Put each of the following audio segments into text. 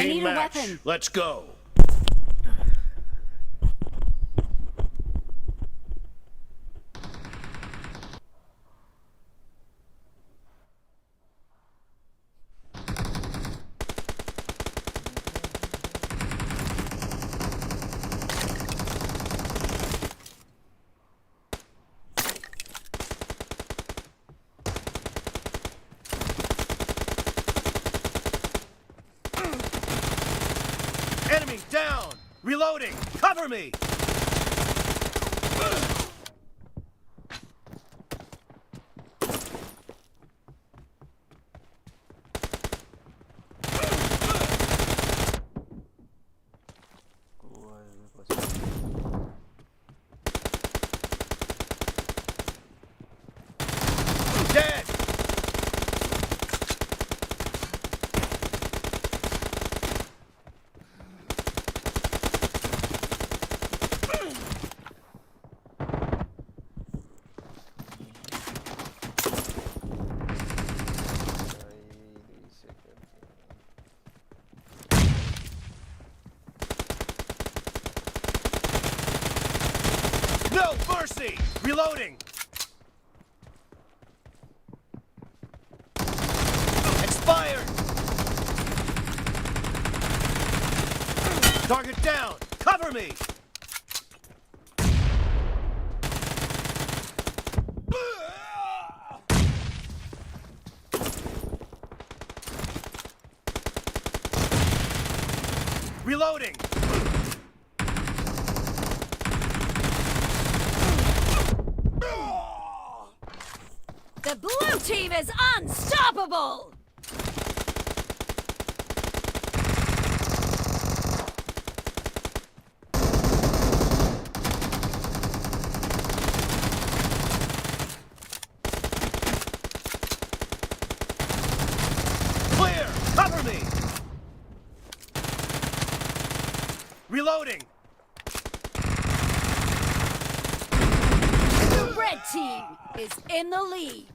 Team match. weapon. Let's go. Enemy down! Reloading! Cover me! Dead! No mercy! Reloading! Expired! Target down! Cover me! Reloading! The blue team is unstoppable! Clear! Cover me! Reloading! The red team is in the lead.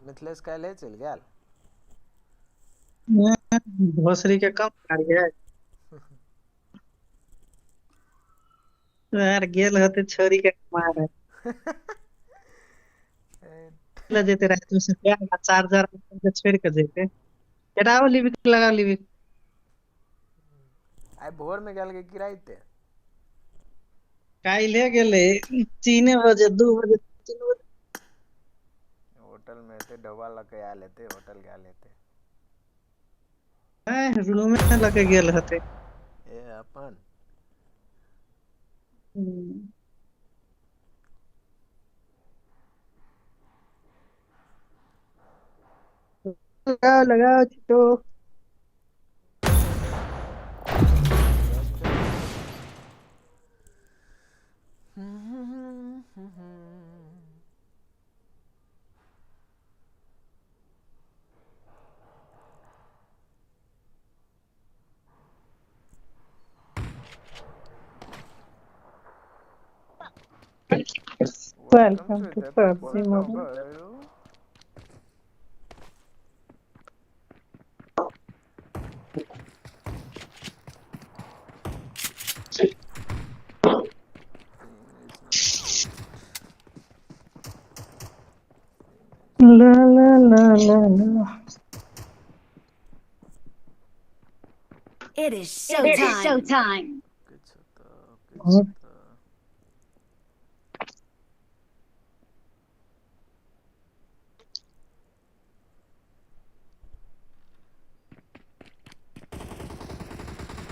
Mithilesh काल्हि चलि गेल भोसरी के कम कार्य यार गेल होते छोरी के मारे ले जेते रात से क्या चार्जर के छोड़ के जेते केटाओ लिविक लगा लिविक आई भोर में गेल के किराइते काइले गेले 3 बजे 2 बजे 3 बजे होटल में थे ढोबा लके आ लेते होटल गया लेते रूम में लगे गेल होते ए अपन लगाओ लगाओ तो Welcome to the PUBG PUBG Mobile. Mobile. La la la la la. It is showtime.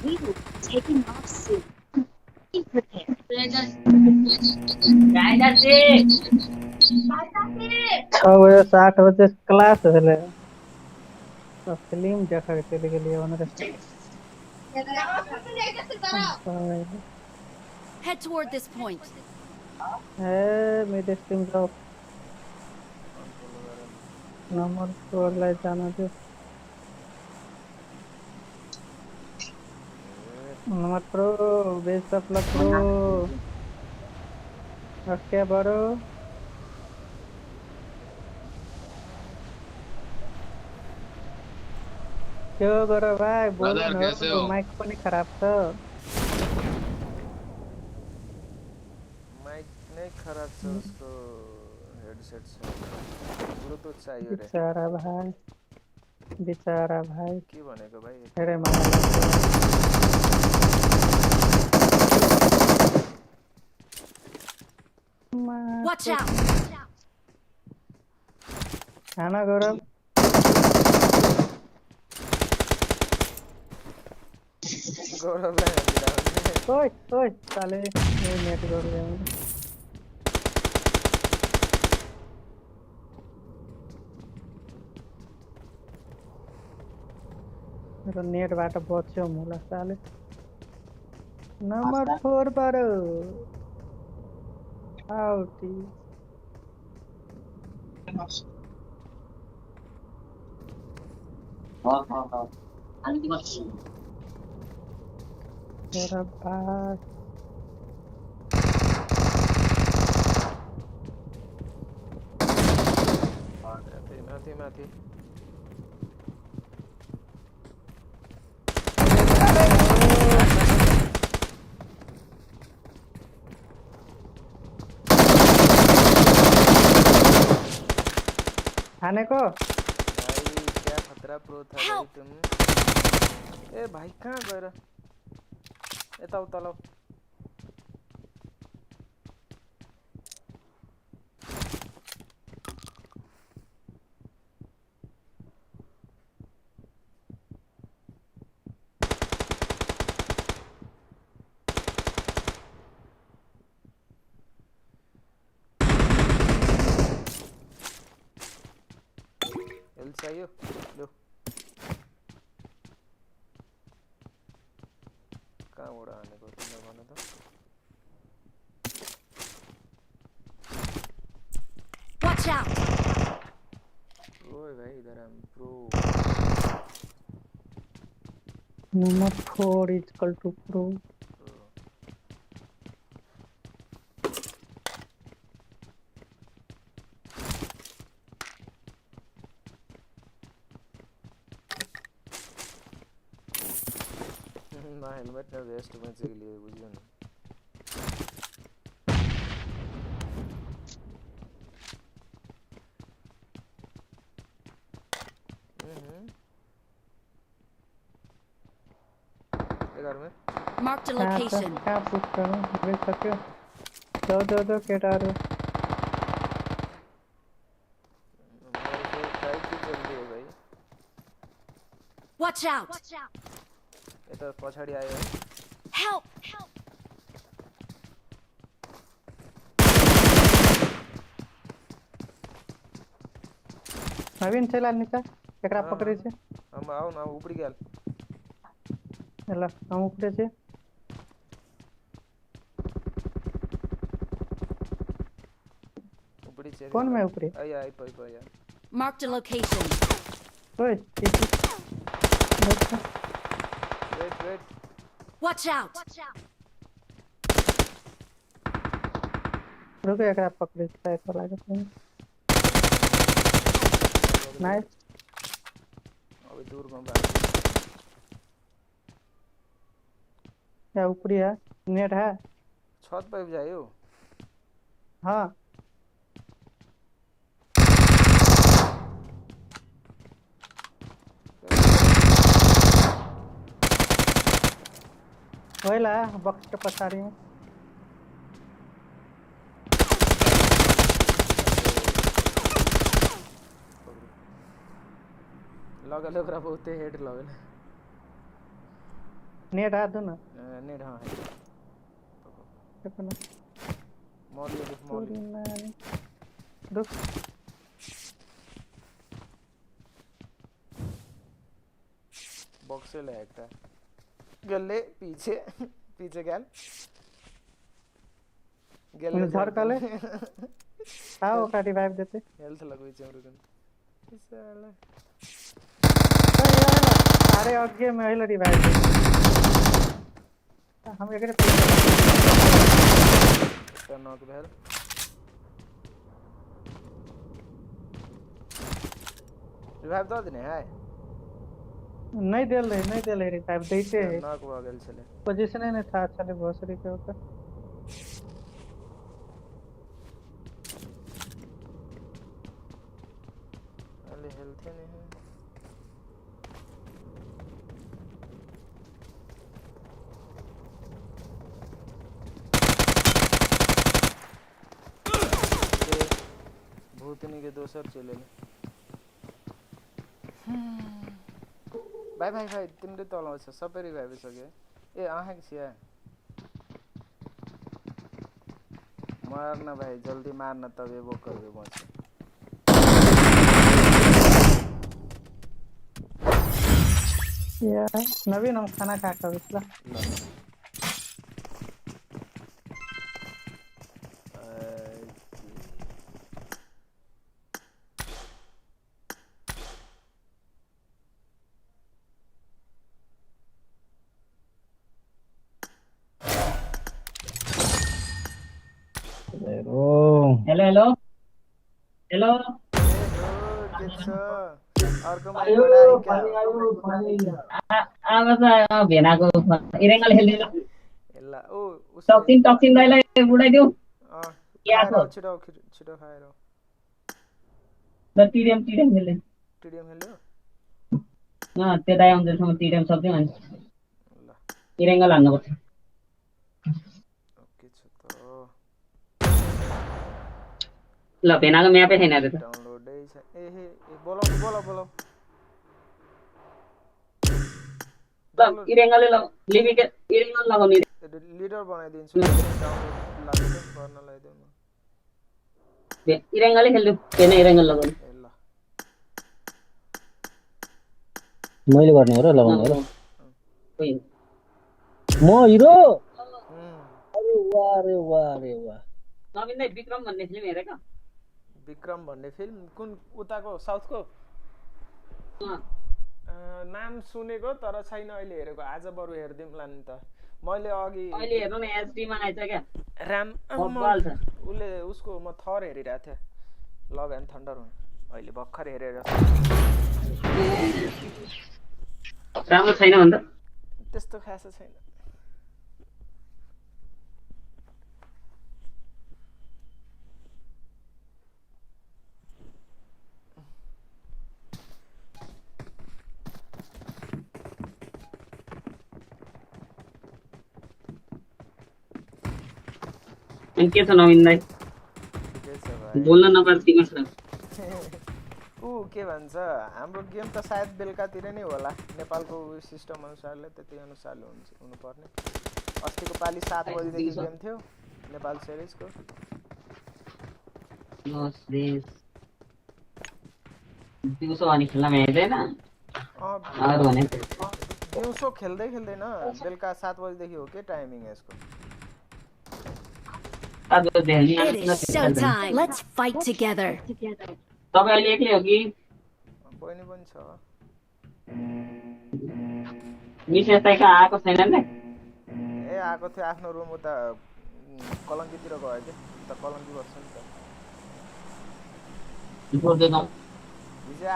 We will be taking off soon. Be prepared. 6 बजे से 8 बजे क्लास भेले तो फिल्म देखा के चले गेलिए ओनरे Head toward this point. मेरे स्ट्रीम जाओ नंबर तो ले जाना they number pro best of lock pro okay बरो क्यों करो भाई बोलो ना माइक को नहीं खराब तो माइक नहीं खराब से उसको हेडसेट से ब्लूटूथ चाहिए रे बेचारा भाई की बनेगा भाई अरे मारा Watch out. खाना गौरव गौरव ले ओए ओए साले ये नेट जोड़ गया मेरो नेटबाट बच्यो मुला साले नम्बर 4 बार आउटी तेरा बात माथि हानेको भाई क्या खतरा प्रो था भाई तुम ए भाई कहाँ गएर यता उता ल हेल्थ चाहियो लो कहाँबाट हानेको तिमीले भन त Watch out! ओए भाइ इधर हम pro number 4 is equal to pro ना हेलमेट ना वेस्ट बच्चे के लिए बुझियो न घर में Marked a location. क्या पूछ रहा हूँ देख सकते हो दो केटा रहे हमारे को टाइप की जल्दी है भाई Watch out! ये तो पछाड़ी आयो है Help! नवीन चला नीचा एकरा पकड़े छे हम आओ ना ऊपरी गेल एला हम ऊपरे छे ऊपरी छे कौन में ऊपरे आया आई पई पई Marked a location. ओए वेट Watch out! रुको एकरा पकड़े छे तो लागत नहीं नाइस अभी दूर में बात क्या ऊपरी है नेट है छत पे जाइयो हाँ वहीला बॉक्स के पछाड़ी में लगल ओकरा बहुते हेड लगल नेट है दो ना नेट हां है देखो ना मॉल रुक बॉक्स ले एकटा गल्ले पीछे गल गल्ले धर काले आओ का रिवाइव देते हेल्थ लगबै छै हमरो कन साला अरे आगे में आइल रिवाइव दे हम एकरे एकटा नॉक भेल रिवाइव दऽ देने है नहीं देल रिवाइव देते है नॉक भ गेल छले पोजीशन नहीं था चले भोसरी के ऊपर अरे हेल्थ ही नहीं है भूतनी के दोसर चले भाइ तिम्रो तल छ सबै रिभाइभ सके ए आहा के छिया मारना भाई जल्दी मारना तबे वो करबे बच यार नवीन हम खाना खा कर उसला ल हेलो हेलो हेलो ए हो के छ अर्कोमा बडाई क्या अब त भेनाको इरेङ्गल खेल्दिनु एला ओ उसको टक्सिन टक्सिन दाइलाई उडाइदिउ खाएर याको आऊ छिटो आऊ, छिटो खाएर आऊ। ल टिडिएम टिडिएम खेल्दै टिडिएम खेल्यो त्यो दाइ आउँदैसम्म टिडिएम सक्दिउँ अनि ल इरेङ्गल हान्नुपर्छ के छ त ल भेनाको म्यापै छैन रे त डाउनलोडै छ ए बोलाऊ बोलाऊ बोलाऊ ल इरेङ्गलले ल लिमिट इरेङ्गल लगाउने लिडर बनाइदिन्छु डाउनलोड लाग्छ गर्न लगाइदेऊ न इरेङ्गलै खेल्नु भेना इरेङ्गल लगाउने ए ल मैले गर्ने हो र लगाउने हो र म हिरो अरे वाह नवीन दाइ विक्रम भन्ने फिल्म हेरेको विक्रम भन्ने फिल्म कुन उताको साउथको नाम सुनेको तर छैन अहिले हेरेको आज बरु हेर्दिउँला नि त मैले अघि अहिले हेर्नु न एचडी मा आइछ क्या राम बब्बाल छ उले उसको म थर हेरिरहेको थिएँ लभ एन्ड थन्डर अहिले भर्खर हेरेर राम्रो छैन भन्छ त्यस्तो खासै छैन अनि के छ नवीन दाइ बोल्न नपार्दिनु छ ऊ के भन्छ हाम्रो गेम त सायद बेलुकातिर नै होला नेपालको सिस्टम अनुसारले त्यति अनुसारले हुनुपर्ने अस्तिको पालि 7 बजेदेखि गेम थियो नेपाल सिरिजको दिउँसो अनि खेल्न भ्याइँदैन दिउँसो खेल्दै खेल्दैन बेलुका 7 बजेदेखि हो के टाइमिङ यसको It is showtime. Let's fight together. तपाईँ अहिले एक्लै हो कि बहिनी पनि छ विशेष त कहाँ आएको छैन नि ए आएको थियो आफ्नो रुम उता कलङ्कीतिर गयो कि उता कलङ्की बस्छ नि त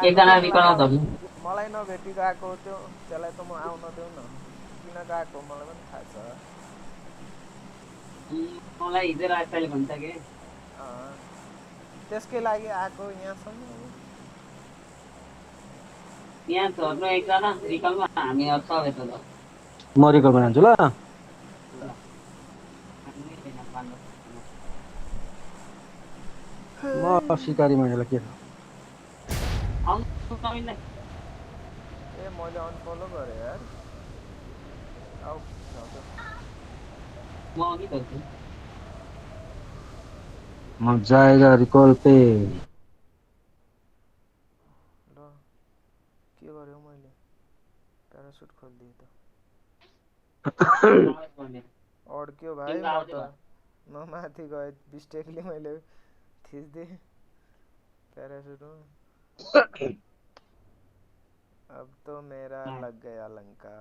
एकजना रिकर्ड गर्नु मलाई नभेटी गएको थियो त्यसलाई त म आउन देऊ न किन गएको मलाई पनि थाहा छ मलाई हिजो रातले भन्छ के त्यसकै लागि आएको यहाँसम्म यहाँ झर्नु एकजना रिकलमा हामी सबै त म रिकल बनाउँछु ल म सिकारी महिनालाई के ए मैले अनफलो गरेँ यार आऊ म जाएगा रिकॉल पे ल के गर्यो मैले प्यारासुट खोलिदिएँ त अड्क्यो भाइ म माथि गएँ मिस्टेकली मैले थिच्दिएँ प्यारासुट अब तो मेरा लग गया लंका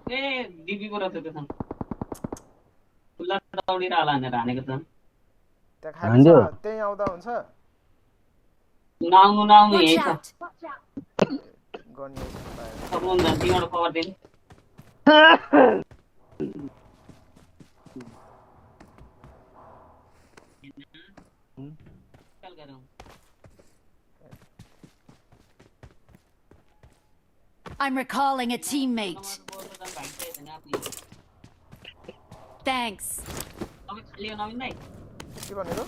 ए दिदी को रहेछ त्यसमा खुल्ला दौडी राला भनेर हानेको छ त्यहाँ खाली छ त्यही आउँदा हुन्छ नाउनु यही छ गन्ने सबभन्दा तिमीबाट कभर दिनु I'm recalling a teammate. Thanks. के भनेको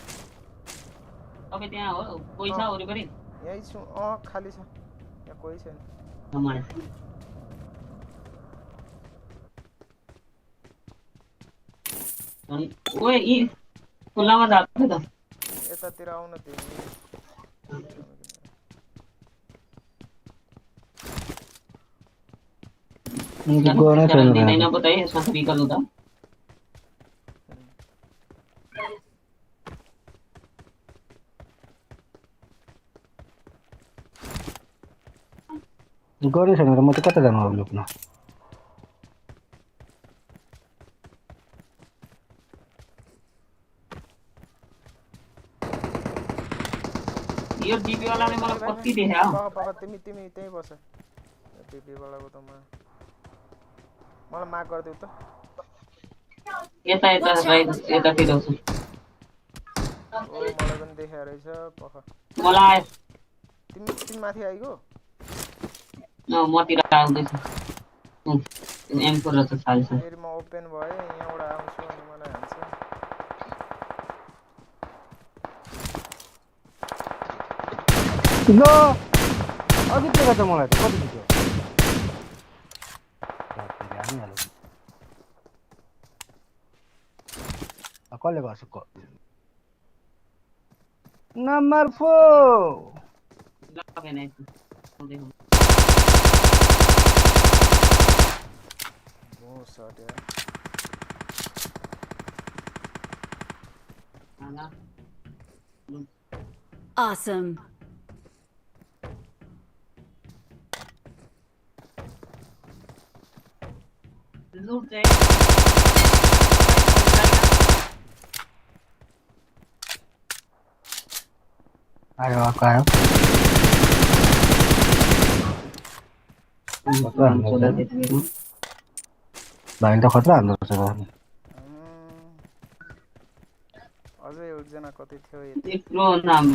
तपाईँ त्यहाँ हो कोही छ वरिपरि यही छु खाली छ यहाँ कोही छैन ओए यी खुल्लामा जान्छ त यतातिर आउन तिमी गनै छैन दिँदैन पो त है यसमा रिकल हुँदा गनै छैन र म त कता जानु अब लुक्न यो डिपी वालाले मलाई कति देख्यो पख तिमी त्यही बस डिपी वालाको त मलाई मार्क गर्दिउ त यता यता यतातिर आउँछ ओ मलाई पनि देख्या रहेछ पख मलाई तिमी माथि आइगो मतिर आउँदैछ M4 रहेछ सालछ फेरि म ओपन भए यहाँबाट आउँछु अनि मलाई हान्छ ल अघि देख त मलाई त कति दियो कसले गर्छ number 4 Oh, shot, yeah. Awesome. Loot है आयो आयो भाइ त खतरा हाल्दो रहेछ अझै एकजना कतै थियो यत्रो नाम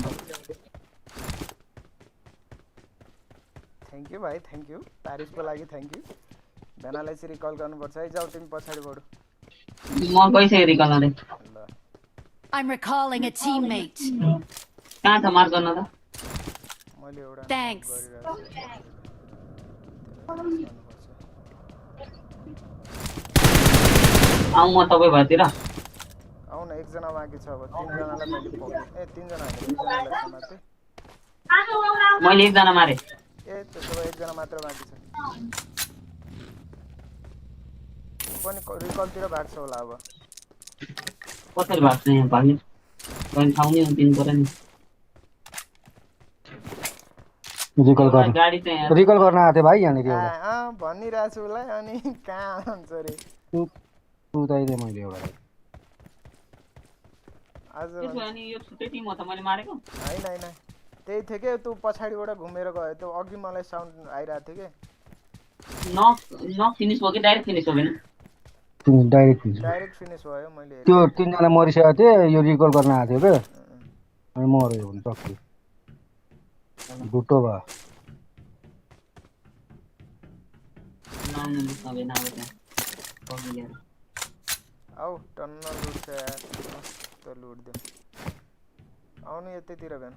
थ्यांक यू भाइ थ्यांक यू तारिफको लागि थ्यांक यू भेनालाई चाहिँ रिकल गर्नुपर्छ है जाऊ तिमी पछाडि बढु म गइसके रिकल गर्दै ल I'm recalling a teammate. कहाँ छ मार्क गर्न त मैले एउटा Thanks. आऊ म तपाईँ भएतिर आउ न एकजना बाँकी छ अब तीनजनालाई मैले पक्रेँ ए तीनजना हैन दुईजनालाई समाते मैले एकजना मारे ए त्यसो भए एकजना मात्र बाँकी छ पनि रिकलतिर भाग्छ होला अब कसरी भाग्छ यहाँ भाग्ने पनि ठाउँ नि दिनु पर्यो नि रिकल गर्न आथे भाइ यहाँनिर एउटा भनिरहेको छु उसलाई अनि कहाँ आउँछ रे उताइदिएँ मैले एउटा आज अनि यो छुट्टै टिम हो त मैले मारेको होइन त्यही थियो के तँ पछाडिबाट घुमेर गयो त्यो अघि मलाई साउन्ड आइरहेको थियो के न फिनिश भयो कि डाइरेक्ट फिनिश हो भने डाइरेक्ट फिनिश भयो मैले त्यो तीनजना मरिसकेको थिए यो रिकल गर्न आएको थियो के अनि मर्यो भने सक्यो भुट्टो भयो आऊ टन्न लुट्छ यार त लुट दियो आउनु यतैतिर भेन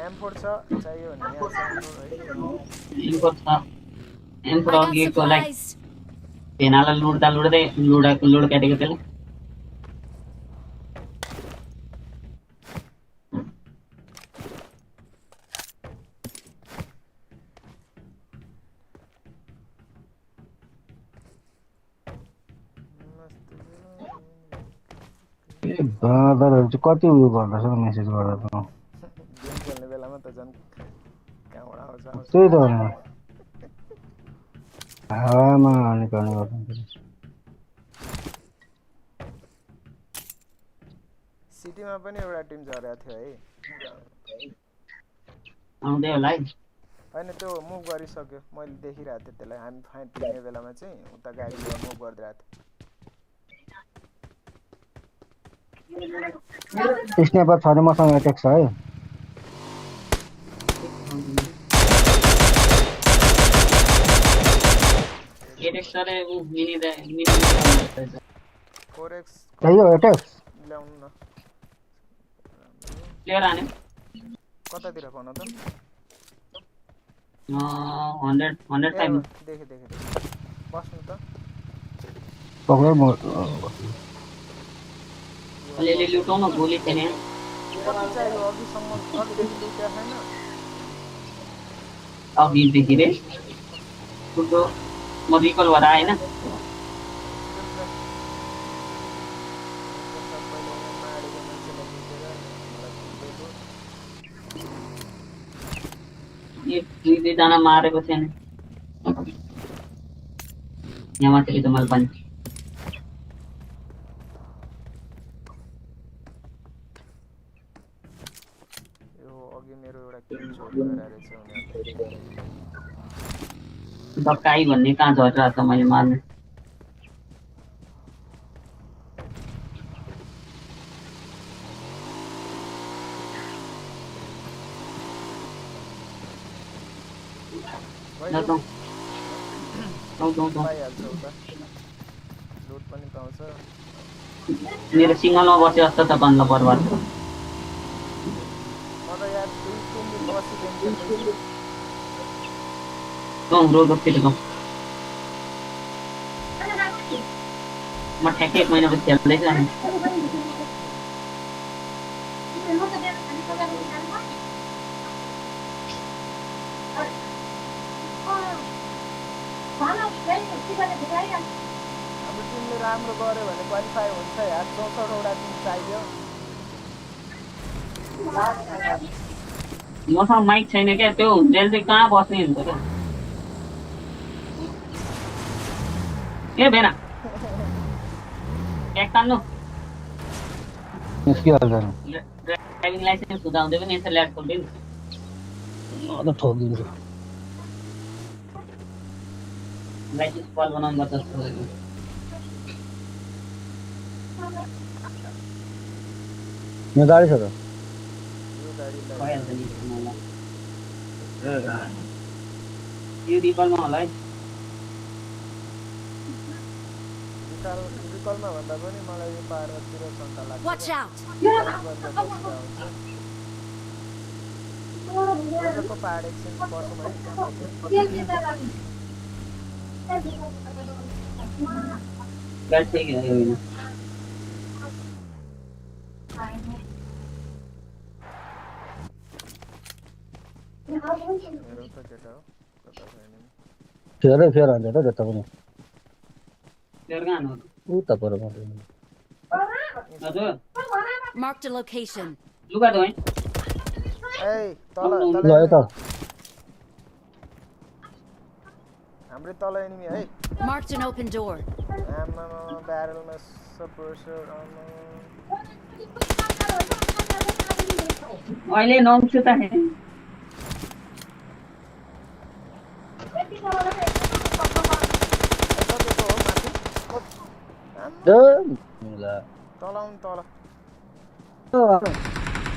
M4 छ चाहियो भने यहाँ छ M4 अघिको लाइक भेनालाई लुट्दै लुड काटेको त्यसले दादाहरु चाहिँ कति उयो गर्दछ मेसेज गर्दा त गेम खेल्ने बेलामा त झन् कहाँबाट आउँछ त्यही त हावामा निकाल्ने गर्छ सिटीमा पनि एउटा टिम झरेको थियो है आउँदै होला है हैन त्यो मुभ गरिसक्यो मैले देखिरहेको थिएँ त्यसलाई हामी फाइट खेल्ने बेलामा चाहिँ उता गाडी लिएर मुभ गरिरहेको थियो स्नाइपर छ भने मसँग एटेक छ है एटेक सरे उ मिनी 4x चाहियो एटेक ल्याउनु न प्लेयर आने कतातिर भन त 100 टाइम देखे बस्नु त पक्कै म अलिअलि लुटाउन गोली छैन कति चाहियो अघिसम्म अघिदेखि लुट्या छैन अब बीचदेखि रे ठुलो म रिकल भएर आएन सबैले यहाँ माडेको मान्छेलाई जितेर मलाई जितेको एक दुई दुईजना मारेको छैन यहाँ माथि त मैले पनि यो अघि मेरो एउटा किल चोरी गरेर रहेछ उनीहरूले धक्काई भन्ने कहाँ झरिरहेको छ मैले मार्ने पाइहाल्छ उता लुट पनि पाउँछ मेरो सिङ्गलमा बसे जस्तो त बन्द बर्बाद म त यार 2-3 दिन बसी गेम खेल्दैछु रोड फेरि म ठ्याक्कै 1 महिनापछि खेल्दैछु अनि हाम्रो टिमले राम्रो गर्यो भने क्वालिफाई हुन्छ यार 64 वटा टिम चाहियो मसँग माइक छैन क्या त्यो जेल चाहिँ कहाँ बस्ने हुन्छ क्या ए बेना एक तान्नु निस्किहाल्छ ड्राइभिङ लाइसेन्स हुँदा हुँदै पनि यसो ल्याट खोल्दैन म त ठोकिदिन्छु लाइसेन्स कल बनाउनु पर्छ जस्तो लाग्यो यहाँ गाडी छ त यो गाडीलाई भइहाल्छ नि मलाई यो रिकलमा होला है रिकलमा भन्दा पनि मलाई यो पाहाडतिर सन्ता लाग्छ Watch out! को पाहाड एकछिन बसौँ है गाडी चाहिँ होइन मेरो त केटा हो कता छैन फेरै फेर हान्छ त जता पनि त्यो कहाँ हो उता पर हजुर Marked a location. लुगा धोएँ ए तल ल तल यता हाम्रो तल एनिमी है Marked an open door. आमा ब्यारलमा सपोर्टर अहिले नआउँछु त तल आउनु तल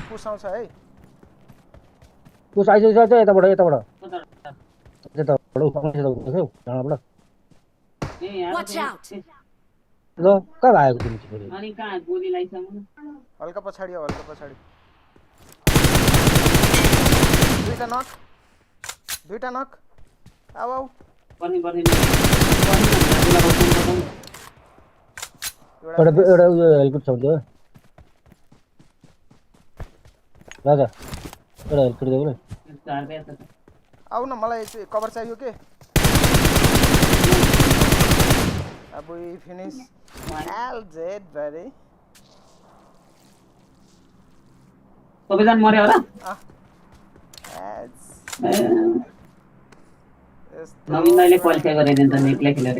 पुसाउँछ है पुस आइसक्छ यताबाट डाँडाबाट Watch out! ल कहाँ आएको तिमी चाहिँ फेरि अनि कहाँ गोली लाइसम्म हल्का पछाडि हो हल्का पछाडि दुईटा नक आऊ आऊ पर्ने एउटा उयो हेल्मेट छ त्यो राजा एउटा हेल्मेट देऊ न आऊ न मलाई कभर चाहियो के अब फिनिश एल जेड भरे सबैजना मर्यो होला नवीन दाइले क्वालिफाई गराइदिन्छ नि एक्लै खेलेर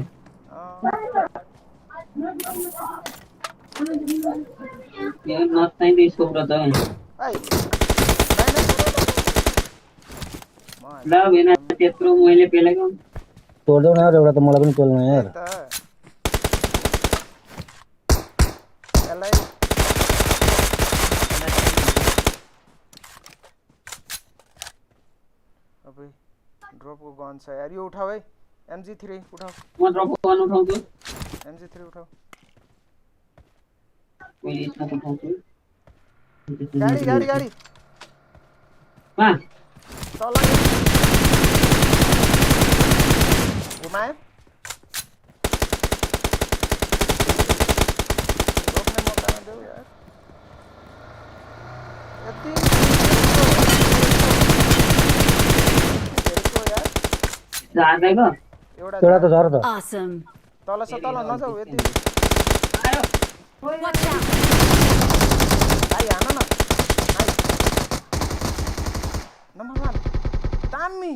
यो नट चाहिँ त्यसको ब्रत हो ल बिना त्यत्रो मैले पेलेको तोड्देऊ न एउटा त मलाई पनि पेल्नु यार ड्रपको गन छ यार यो उठाऊ है MG3 उठाऊ म ड्रपको गन उठाउँछु MG3 उठाऊ मैले स्मोक उठाउँछु गाडी कहाँ तल घुमायो रोक्ने मौका नदेऊ यार यति झार्दैको एउटा एउटा त झर त Awesome. तल छ तल नजाऊ यति आयो Watch out. भाइ हान न नम्बर 1 दामी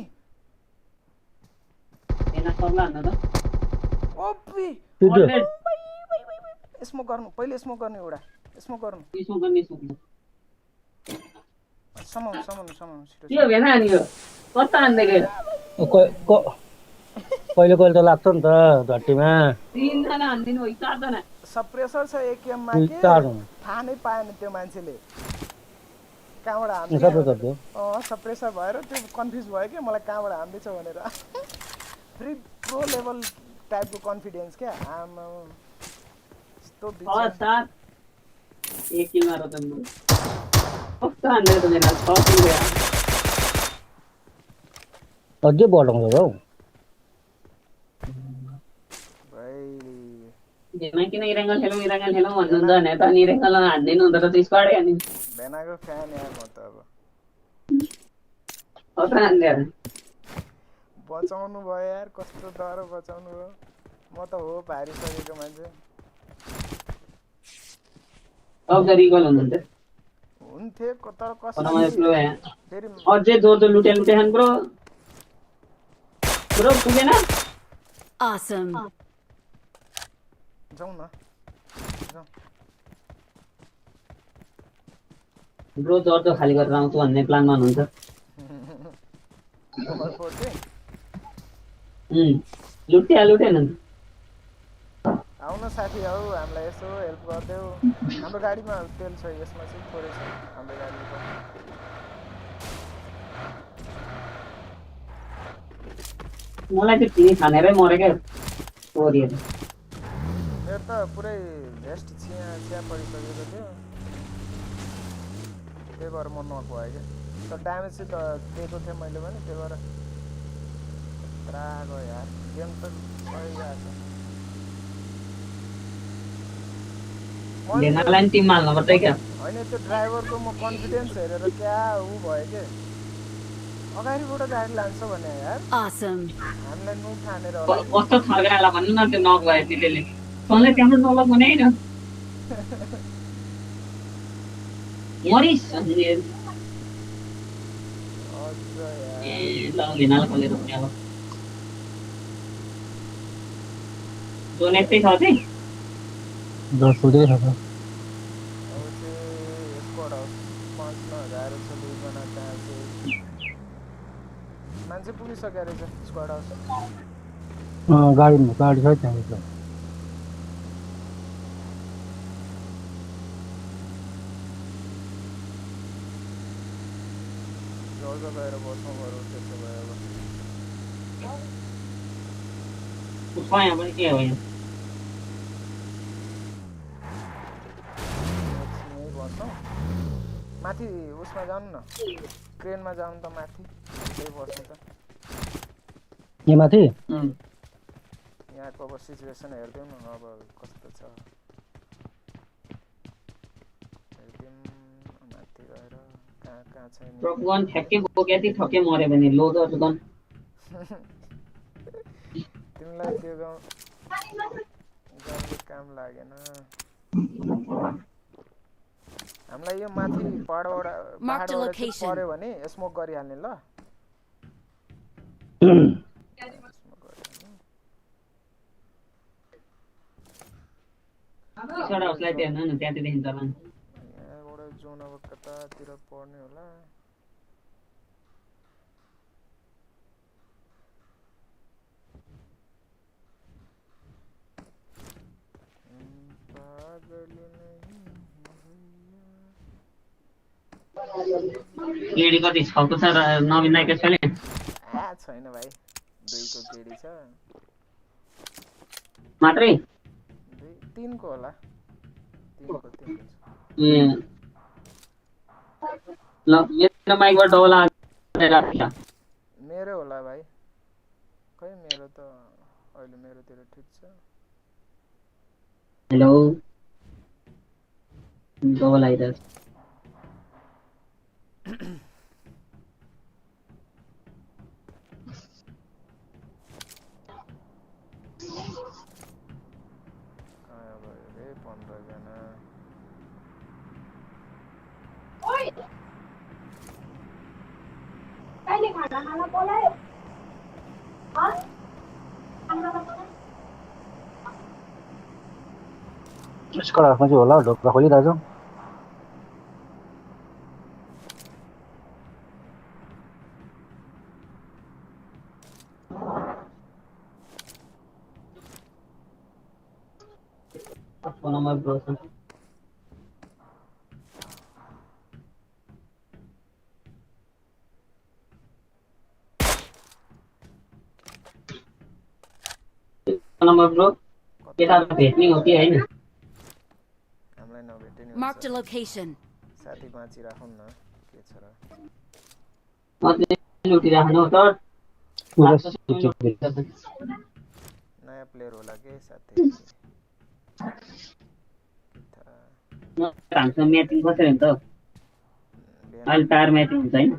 एना सर्ला हान्न त ओपी त्यो स्मोक गर्नु पहिले स्मोक गर्ने एउटा स्मोक गर्नु यसो गर्ने सुन्नु समाउनु छिटो के भेना अनि यो कता हान्दै गयो कहिले कहिले त लाग्छ नि त झट्टीमा 3 जना हान्दिनु हो 4 जना सप्रेसर छ एकेएममा के 4 जना थाहा नै पाएन त्यो मान्छेले कहाँबाट हान्दै सबै त त्यो सप्रेसर भएर त्यो कन्फ्युज भयो कि मलाई कहाँबाट हान्दैछ भनेर फ्री प्रो लेभल टाइपको कन्फिडेन्स क्या आमा यस्तो सात एक किल मार त कस्तो हान्दै त मेरो 6 किल गयो अझै बढाउँछ हौ भाइ जेमा किन इराङ्गल खेलौँ भन्नुहुन्छ भने त इराङ्गल हान्दिनु हुँदो रहेछ स्क्वाडै हान्दिनु भेनाको फ्यान यार म त अब कता हान्दै बचाउनु भयो यार कस्तो डर बचाउनु भयो म त हो हारिसकेको मान्छे अब रिकल हुनुहुन्थ्यो हुन्थे तर परमा कसरी स्लो है फेरि अझै जोर लुटे खान ब्रो पुगेन Awesome. जाउँ न जाउँ ब्रो जोर त खाली गरेर आउँछु भन्ने प्लानमा हुनुहुन्छ नम्बर 4 चाहिँ लुटेन आउन साथी आऊ हामीलाई यसो हेल्प गरिदेऊ हाम्रो गाडीमा तेल छ यसमा चाहिँ थोरै छ हाम्रो गाडीमा मलाई त्यो चिनी खानेरै मरे क्या छोरीहरू मेरो त पुरै भेस्ट चिया परिसकेको थियो त्यही भएर म नक भयो क्या तर ड्यामेज चाहिँ त दिएको थिएँ मैले पनि त्यही भएर खतरा गयो यार गेम त भइरहेको छ भेनालाई टिममा हाल्नुपर्छ क्या होइन त्यो ड्राइभरको म कन्फिडेन्स हेरेर क्या ऊ भयो के अगाडिबाट गाडी लान्छ भने यार Awesome. हामीलाई नु ठानेर होला कस्तो थर्काला भन्नु न त्यो नक भयो त्यसले तँलाई त्यहाँबाट नलग भने होइन मरिस अझ यार ए ल भेनालाई खोलेर पनि अब डोनेटै छ चाहिँ 10 हुँदै छ अब चाहिँ स्क्वाड हाउस 5,000 छ दुईजना कहाँ चाहिँ मान्छे पुगिसक्यो रहेछ स्क्वाड हाउस गाडी छ त्यहाँ जग्गा गएर बस्नु पऱ्यो त्यसो भए अब उसको यहाँ पनि के हो यहाँ यहीँ बस्छौँ माथि उसमा जानु न क्रेनमा जानु त माथि त्यही बस्नु त यहाँ माथि यहाँको अब सिचुएसन हेरिदिउँ न अब कस्तो छ हेरिदिउँ माथि गएर कहाँ छैन गन ठ्याक्कै बोक्या थिएँ ठक्कै मऱ्यो भने लोदर गन तिमीलाई त्यो गर्ने काम लागेन हामीलाई यो माथि पहाडबाट पर्यो भने स्मोक गरिहाल्ने ल त्यहाँदेखि यहाँबाट जोन अब कतातिर पर्ने होला केडी कति छको छ र नवीन नाइक छैन छैन भाइ 2 को केडी छ मात्रै 3 को होला 3 को ए ल मेरो माइकबाट डबल आएर मेरो होला भाइ खै मेरो त अहिले मेरोतिर ठिक छ हेलो डबल आइरहेछ यसको हातमा चाहिँ होला ढोका खोलिरहेको फोन नम्बर ब्रो छ नम्बर ब्रो केटा भेट्ने हो कि हैन हामीलाई नभेट्ने नि Marked a location. साथी बाँचिराखौँ न के छ र अझै लुटिराख्नु त नयाँ प्लेयर होला के साथी हाम्रो म्याचिङ कसरी हुन्छ अहिले तार म्याचिङ हुन्छ हैन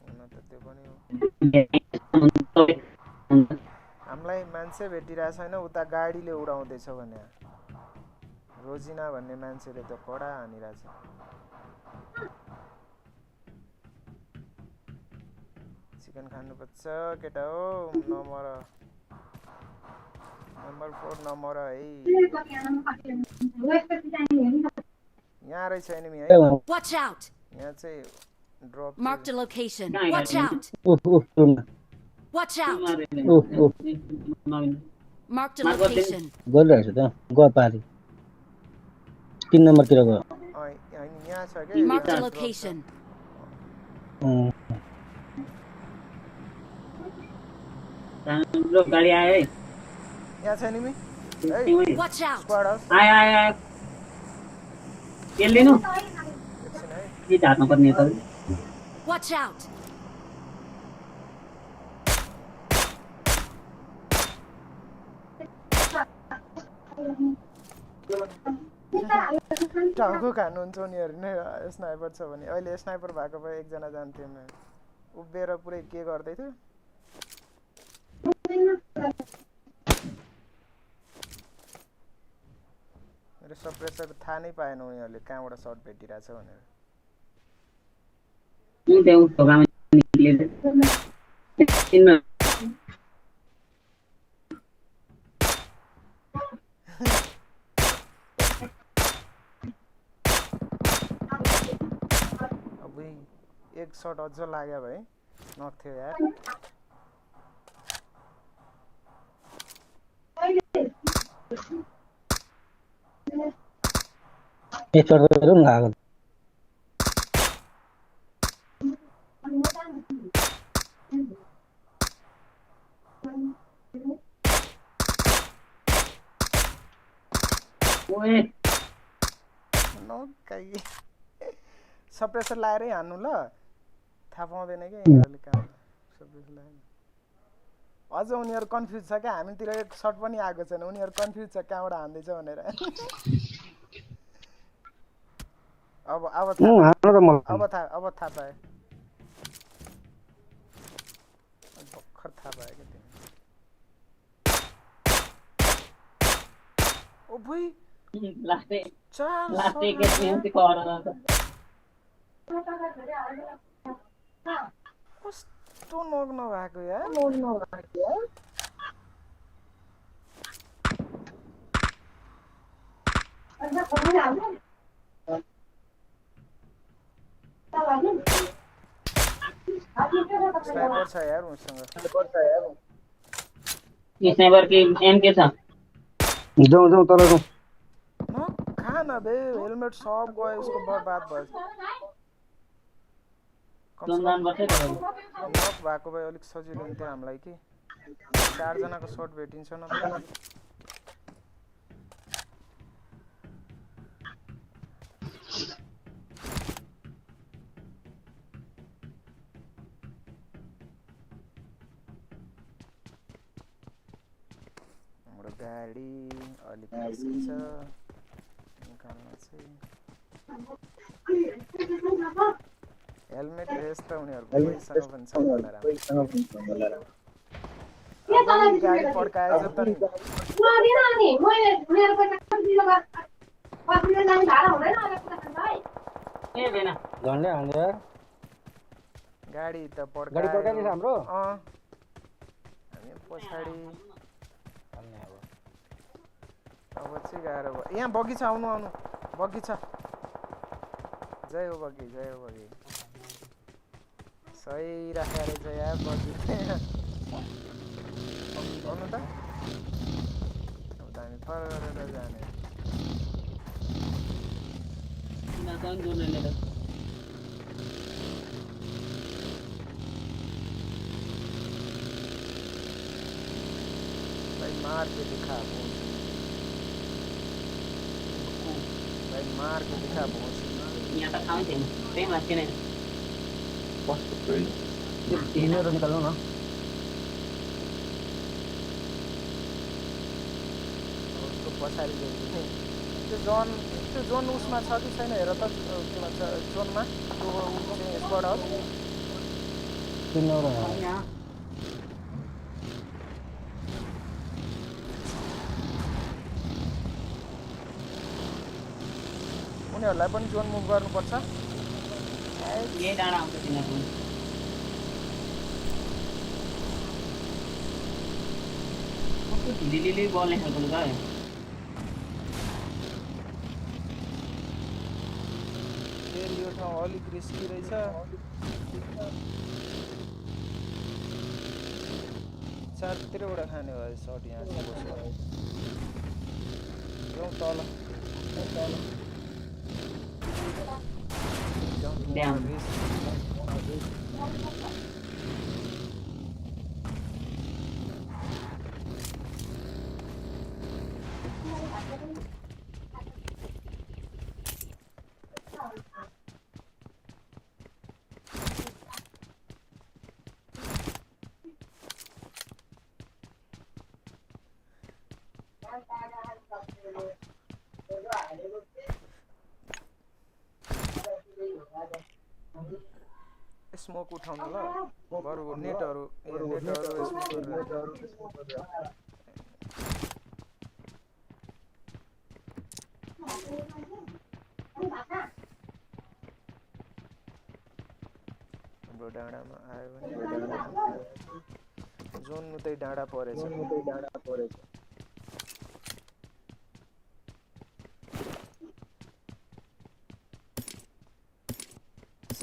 हुन त त्यो पनि हो हामीलाई मान्छे भेटिरहेको छैन उता गाडीले उडाउँदैछ भने रोजिना भन्ने मान्छेले त कडा हानिरहेछ चिकन खानुपर्छ केटा हो नमर नम्बर 4 नमर है यहाँ रहेछ एनिमी है Watch out! यहाँ चाहिँ drop Marked a location. Watch out! Watch out! Marked a location. गरिरहेको छु त गयो पारि 3 नम्बरतिर गयो यहाँ छ के Marked a location. हाम्रो गाडी आयो है यहाँ छ enemy Watch out! Squad house आयो तेल लिनु एकछिन है के झार्नु पर्ने त Watch out! टाउको खानुहुन्छ उनीहरू नै स्नाइपर छ भने अहिले स्नाइपर भएको भए एकजना जान्थ्यो म उभिएर पुरै के गर्दै थियो मेरो सप्रेसर थाहा नै पाएन उनीहरूले कहाँबाट सर्ट भेटिरहेछ भनेर त्यहाँ ढोकामा निक्लिएर अब एक सर्ट अझ लाग्यो भाइ नक्थ्यो यार एक सर्ट गरौँ न आगो ओए नकाइ सप्रेसर लाएरै हान्नु ल थाहा पाउँदैन क्या यिनीहरूले कहाँ सप्रेसर लाएर अझ उनीहरू कन्फ्युज छ क्या हामीतिर एक सर्ट पनि आएको छैन उनीहरू कन्फ्युज छ कहाँबाट हान्दैछ भनेर अब थाहा पाए भर्खर थाहा पाए क्या तिमी ओ भुइ लास्टै चार लास्टै के चाहिँ कभर कस्तो नग्न भएको यार स्नाइपर छ यार उसँग स्नाइपर के एम के छ जाउँ जाउँ तल जाउँ नखा न बे हेलमेट सब गयो यसको बर्बाद भयो जनदान बस्दै गयो नक भएको भए अलिक सजिलो हुन्थ्यो हामीलाई कि 4 जनाको सर्ट भेटिन्छ न त हाम्रो गाडी अलिक निस्किन्छ निकाल्न चाहिँ हेलमेट भेस्ट त उनीहरूको पैसाको पनि छैन गाडी पड्काएछ त नि ए बेना झन्डै हाल्यो यार गाडी त गाडी पड्कायो पड्काइदिन्छ हाम्रो हामी पछाडि हाल्ने अब अब चाहिँ गाह्रो भयो यहाँ बगी छ आउनु आउनु बगी छ जय हो बगी सही राखेर चाहिँ यार बगी आउनु त अब त हामी फरेर जाने भाई मार के दिखा भाई मार के दिखा यहाँ त खामै छैन त्यही माथि नै हिँडेर निकाल्नु न उसको पछाडि गयो त्यो जोन उसमा छ कि छैन हेर त के भन्छ जोनमा त्यो चाहिँ स्क्वाड हाउस उनीहरूलाई पनि जोन मुभ गर्नुपर्छ यही डाँडा आउँछ तिनीहरू कस्तो ढिलिली बल्ने खालको लुगा फेरि यो ठाउँ अलिक रिस्की रहेछ चारतिरबाट खाने भयो सर्ट यहाँ चाहिँ बस्यो जाउँ तल Damn. स्मोक उठाउनु ल बरु नेटहरू स्मोक गरेर हाम्रो डाँडामा आयो भने जोन उतै डाँडा परेछ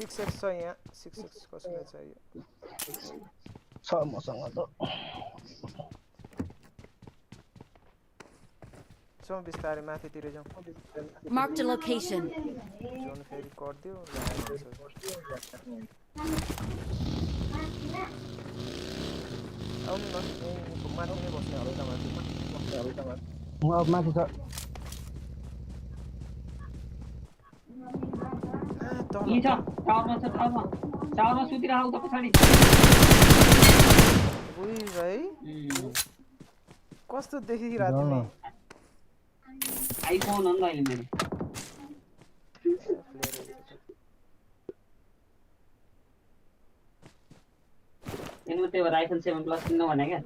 6x छ यहाँ 6x कसलाई चाहियो छ मसँग त चौ बिस्तारै माथितिर जाउँ Marked a location. जोन फेरि कट्दियो आउनु न माथि नै बस्ने हल्का माथि म अब माथि छ यी छ टावरमा सुतिरहेको त पछाडि उही भाइ कस्तो देखिरहेको तिमी आइफोन हो नि अहिले मेरो त्यही भएर आइफोन 7 प्लस किन्नु भने क्या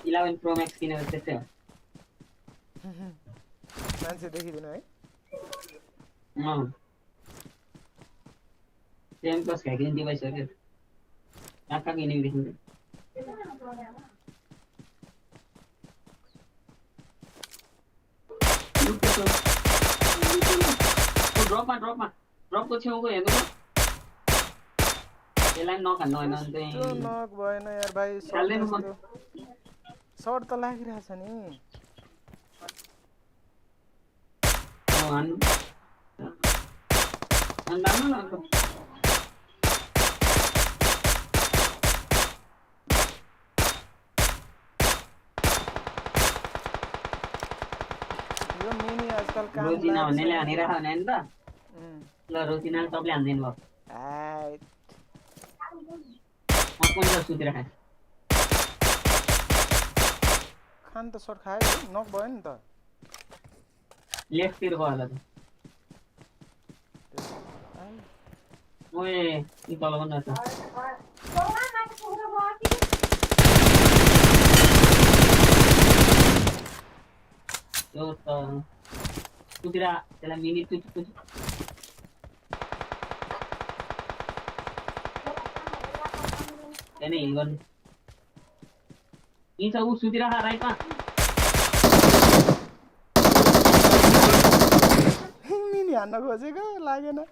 11 प्रो म्याक्स किनेर त्यस्तै हो मान्छे देखिदिनु है 7 प्लस ह्याकिङ डिभाइस हो क्या कहाँ किनेको देखिन्छ ड्रपको छेउको हेर्नु यसलाई नखानु होइन त्यो नक भएन यार भाइ सर्ट त लागिरहेछ नि यो मिनी आजकल काम रोजिना भन्नेले हानिरहेको भने नि त ल रोजिना सबले हान्दैन भयो पनि सुतिर खाए खान त सर्ट खायो नक भयो नि त लेफ्टतिर गयो होला त ओए यी तल पनि रहेछ त्यो त सुतिर त्यसलाई minute Ini Iwan. Ini saya sudah dah right pak. Mini हान्न खोजेको लागेन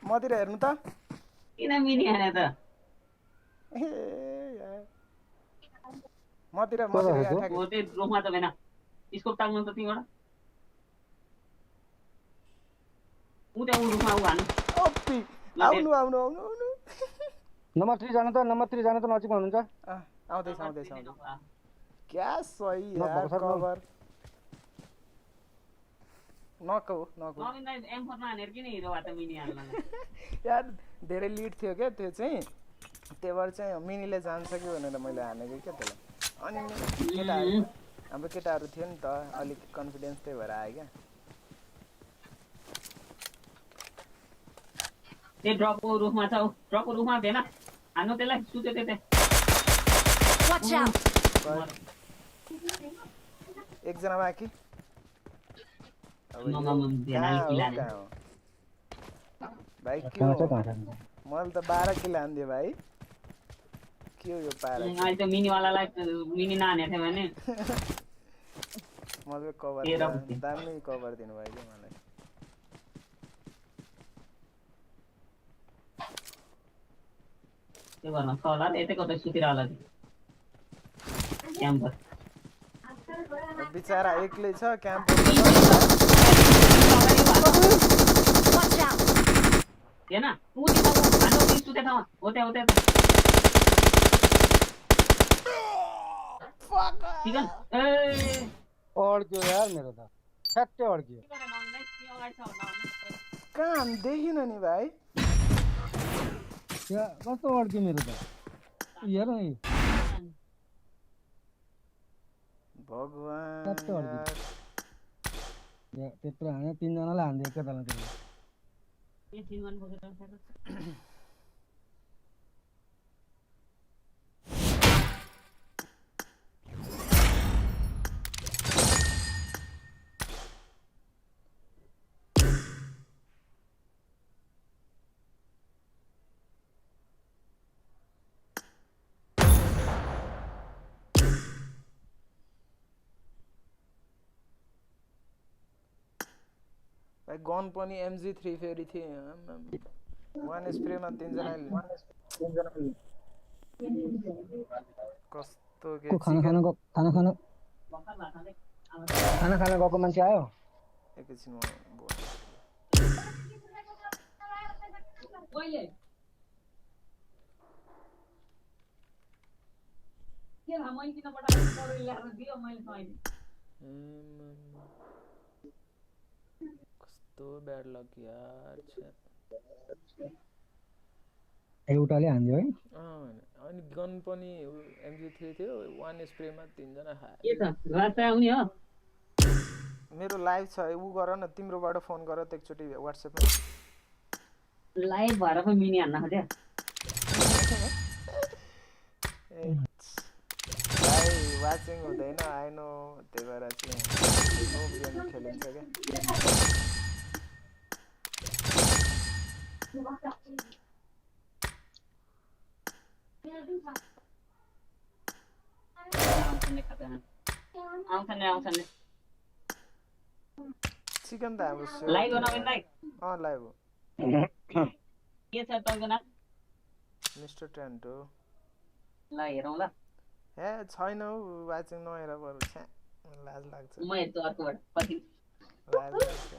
मतिर हेर्नु त Ini mini ada tu. ए मतिर यहाँ ठ्याक्कै वो ते rumah tu mana? इसको tangan tu tinggal. Udah rumah Wan. OP आउनु आउनु आउनु आउनु नम्बर 3 जान त नजिकमा हुनुहुन्छ आउँदैछ आउँदैछ क्या सही यार कभर नको नमिन्दा M4 मा हानेर किन हिरो भए त मिनी हाल्न यार धेरै लिड थियो क्या त्यो चाहिँ त्यही भएर चाहिँ मिनीले जान्छ कि भनेर मैले हानेको क्या त्यसलाई अनि केटाहरू हाम्रो केटाहरू थियो नि त अलिक कन्फिडेन्स त्यही भएर आयो क्या ते ड्रपको रुफमा छ ड्रपको रुफमा भेन हान्नु त्यसलाई सुत्यो त्यतै Watch out! एकजना बाँकी भाइ के हो मैले त 12 किलो हान्दिएँ भाइ के हो यो पारा अहिले त मिनीवालालाई मिनी नहाने थियो भने मैले कभर दामी कभर दिनुभयो कि मलाई के गर्नु होला यतै कतै सुतिर होला क्याम्पर बिचारा एक्लै छ क्याम्प Watch out! हेन उनी हान्नु नि सुते ठाउँ होते चिकन ए अड्क्यो यार मेरो त ठ्याक्कै अड्क्यो कहाँ देखिन नि भाइ या कस्तो अड्क्यो मेरो त हेर न भगवान ठ्याक्कै अड्क्यो या त्यत्रो हाने 3 जनालाई हान्दिए एकैतालमा त्यो ए सिनवन बोकेर भाइ गन पनि MG3 फेरि थिए वान स्प्रेमा 3 जना कस्तो के खाना खान गएको मान्छे आयो एकैछिन ओइले के मैले किन पठाएको परेर ल्याएर दियो मैले अहिले कस्तो ब्याड लक यार एउटाले हान्दियो है अनि गन पनि MG3 थियो वान स्प्रेमा 3 जना खाए के त रात आउने हो मेरो लाइभ छ उ गर न तिम्रोबाट फोन गर त एकचोटी WhatsApp मा लाइभ भएर पनि मिनी हान्न खोज्या भाइ वाचिङ हुँदैन आई नो त्यही भएर चाहिँ नो गेम खेलिन्छ क्या आउँछन् चिकन त हाम्रो लाइभ हो नवीनलाई लाइभ हो के छ तपाईँको नाम Mr.TanTo ल हेरौँ ल हे छैन हौ वाचिङ नहेर बरु छ्या लाज लाग्छ म हेर्छु अर्कोबाट पछि लाज लाग्छ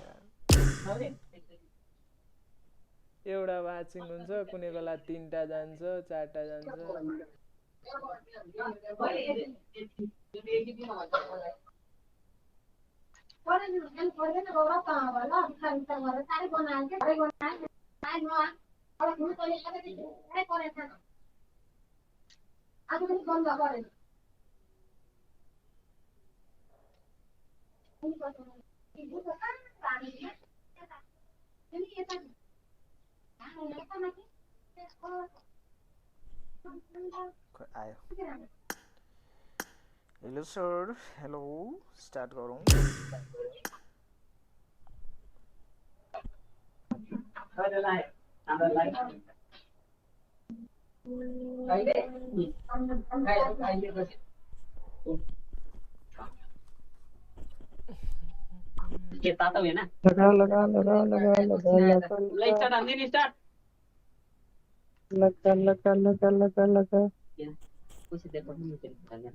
एउटा वाचिङ हुन्छ कुनै बेला 3टा जान्छ 4टा जान्छ आयो हेलो सर हेलो स्टार्ट गरौँ के तातो हैन लगा लगा लगा लगा लगा लगा लाइट स्टार्ट हान्दिन स्टार्ट लगा लगा लगा लगा लगा खुसी देखो नि त्यो भन्छ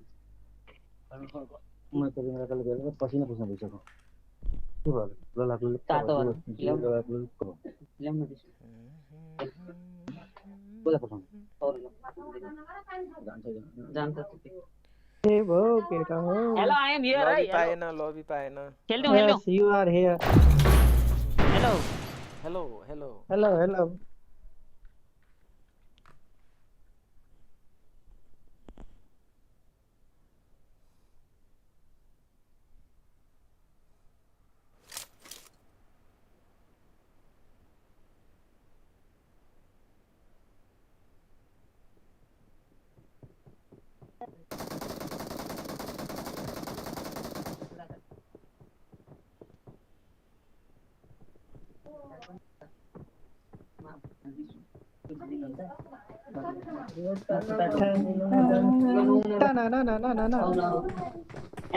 म त रिङरा कल गरेर पसिना पुस्न भइसक्यो के भयो ललाको तातो ल्याउन दिस बोला पठाउनु जान्छ के भयो केटा हो हेलो आई एम हियर लबी है पाएन लबी पाएन खेल्नु खेल्नु Yes, you are here. Hello hello hello Hello, hello. Hello hello भन न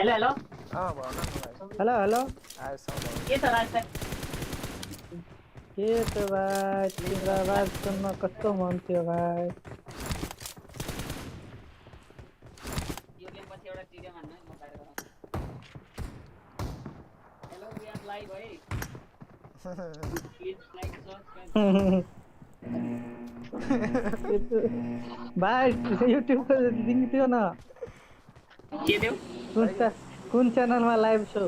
भाइ हेलो हेलो आयो साउन्ड के छ राज के त भाइ तिम्रो आवाज सुन्न कस्तो मन थियो भाइ यो गेम पछि एउटा टिडिएम हान्न है म बाहिर गराउँछु हेलो वी आर लाइभ है प्लिज लाइक सब्स्क्राइब भाइ युट्युबको लिङ्क थियो न के देऊ कुन च्यानलमा लाइभ छौ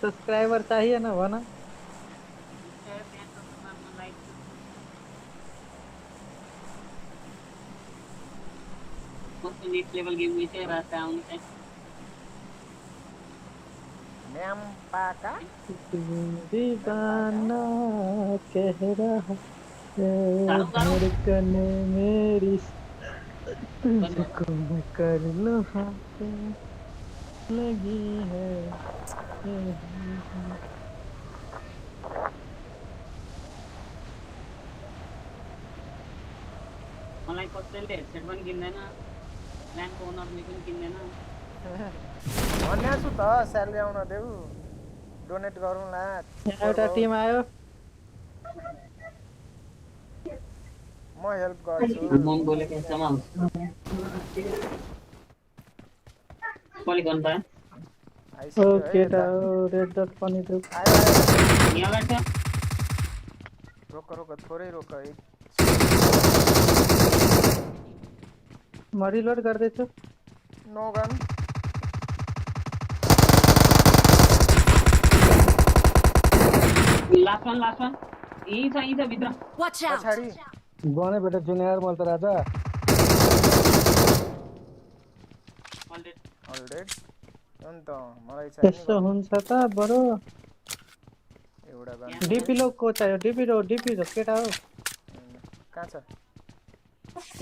सब्सक्राइबर चाहिएन भन कस्तो नेक्स्ट लेभल गेम गइसक्यो रास्ता आउनु चाहिँ म्याम पाका दीवाना कह रहा है धड़कन मेरी तुझको मैं कर लूं लगी है मलाई कसैले हेडसेट पनि किन्दैन ल्यान्डको ओनरले पनि किन्दैन भन्या छु त स्यालेरी आउन देऊ डोनेट गरौँला एउटा टिम आयो म हेल्प गर्छु म बोलेको समा कल गर्न पाए ओके दा रेड डट पनि थियो यहाँ बैठ रोक रोक थोरै रोक म रिलोड गर्दैछु नो गन लास्ट वान यही छ भित्र Watch out! पछाडी गने बेटा जुनियर मल त राजा अलरेडी अन्त मलाई त्यसो चाहिने हुन्छ त बरु एउटा गन डिपी लोको चाहियो डिपी रो केटा हो कहाँ छ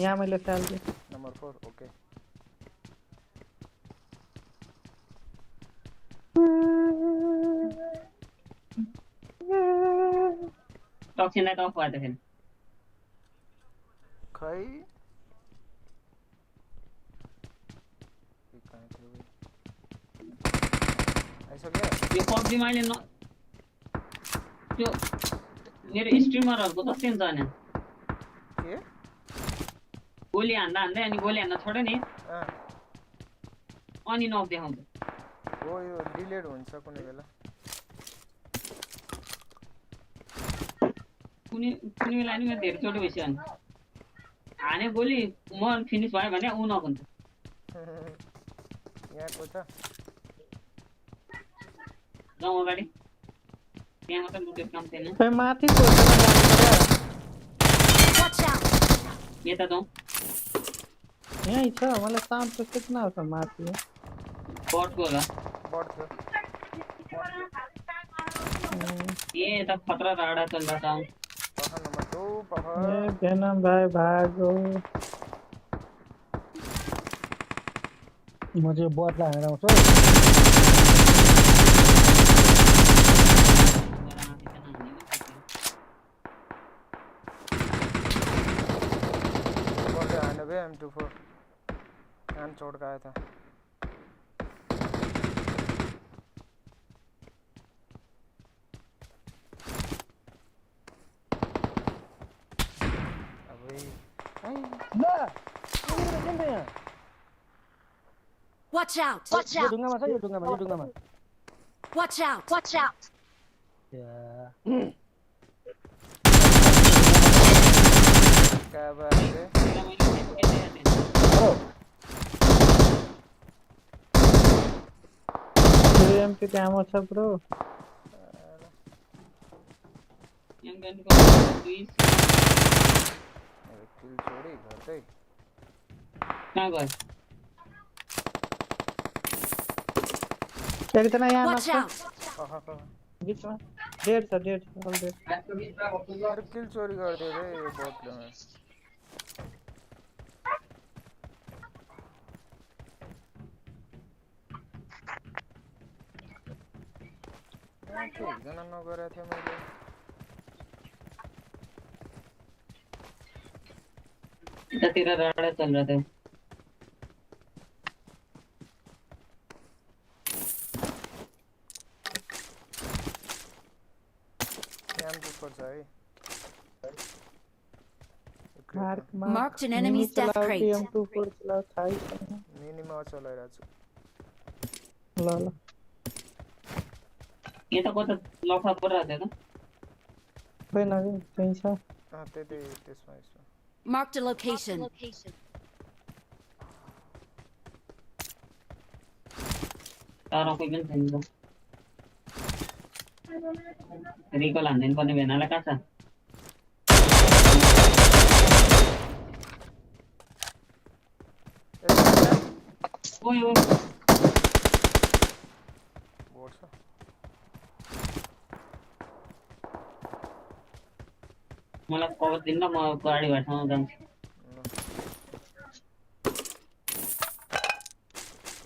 यहाँ मैले फाल्दिए नम्बर 4 ओके टक्सिनलाई त अफ भयो त फेरि खै आइसक्यो यो PUBG मैले न त्यो मेरो स्ट्रिमरहरुको त सेम छ नि के गोली हान्दै अनि गोली हान्न छोड्यो नि अनि नक देखाउँछ हो यो डिलेड हुन्छ कुनै बेला कुनै बेला नि मेरो धेरै चोटि भइसक्यो अनि हाने गोली म फिनिश भयो भने उ नक हुन्छ यहाँको छ गाउँ अगाडि त्यहाँ मात्र लुटेको काम छैन खै माथि कोर्टमा Watch out! यता जाउँ यही छ मलाई साउन्ड त किन आउँछ माथि बटको होला बढ्थ्यो ए त खतरा राडा चल रहा था पख नम्बर 2 पख ए भेनम भाइ भागो म चाहिँ बटला हानेर आउँछु M24 कान चोड़काया था Watch out! यो ढुङ्गामा Watch out! या क्या बात है MP ammo छ bro किल छोडी गर्दै कहाँ गयो एकजना यहाँ Watch मात्र out! बीचमा डेड छ डेड अल डेड मेरो किल चोरी गरिदियो रे यो बोटले एकजना नगरेको थियो मैले तेरा राडा चल रहा था Marked an enemy's death crate. M24 चलाओ थाई छैन मिनीमा चलाइरहेको छु ल ल ये तो कता लफा परिरहेको थियो त खै नगे त्यही छ त्यतै त्यसमा यसमा Marked a location. तारा कोही पनि छैन त रिकल हान्दैन पर्ने भेनालाई काट्छ ओइ ओइ बोट छ मलाई कभर दिनु न म गाडी भाइसँग जान्छु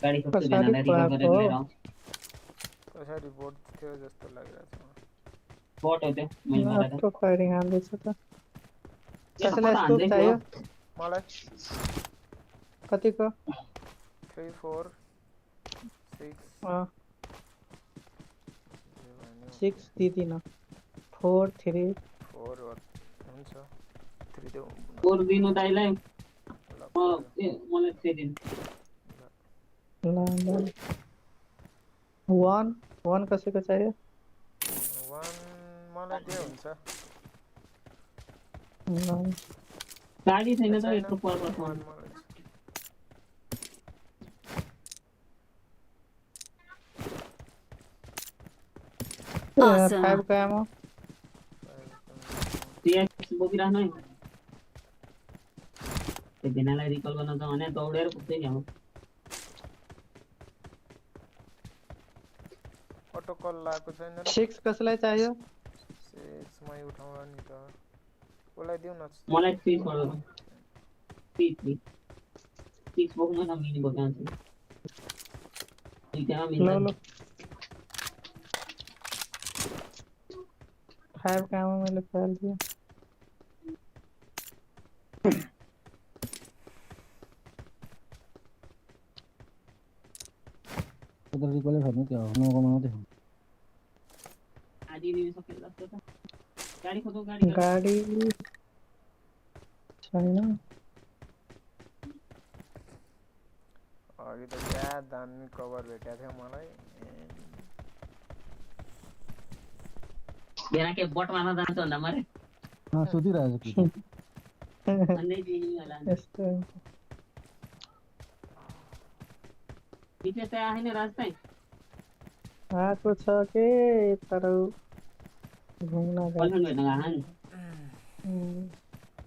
गाडी खोज्छु भेनालाई रिकल गरेर लिएर आउँछु कसरी बोट थियो जस्तो लागिरहेछ बोट हो त्यो मैले गरेर तो फायरिङ हान्दैछ त कसैलाई स्कोप चाहियो मलाई कतिको 3 4 6 6 दिदिन 4 3 4 हुन्छ 3 देऊ फोर दिनु दाइलाई मलाई 3 दिनु ल 1 कसैको चाहियो 1 मलाई के हुन्छ गाडी छैन त यत्रो पर्छ Awesome. 5 को एमो टीएक्स बोकिराख्नु है त्यो भेनालाई रिकल गर्न त भने दौडेर पुग्दै नि अब अटो कल लागेको छैन 6 कसैलाई चाहियो 6 मै उठाउँला नि त उसलाई दिउ न मलाई 3 छोड्नु 3 6 बोक्नु न मिनी बोकान्छु त्यहाँ मिल्छ ल 5 का एमो मैले फाल दिया उधर रिकॉल गर्नु त्यो हो नगमा मात्रै हो आदि लिन सकेल जस्तो छ गाडी खोज्नु गाडी छैन अघि त क्या दामी कभर भेटेको थियो मलाई बेना के बट मार्न जान्छ भन्दा मरे सुतिरहेको छु भन्दै दिनु होला यस्तो पिछे चाहिँ आएन रास्ता आएको छ के तर घुम्न कल्पन भेट्न गएको नि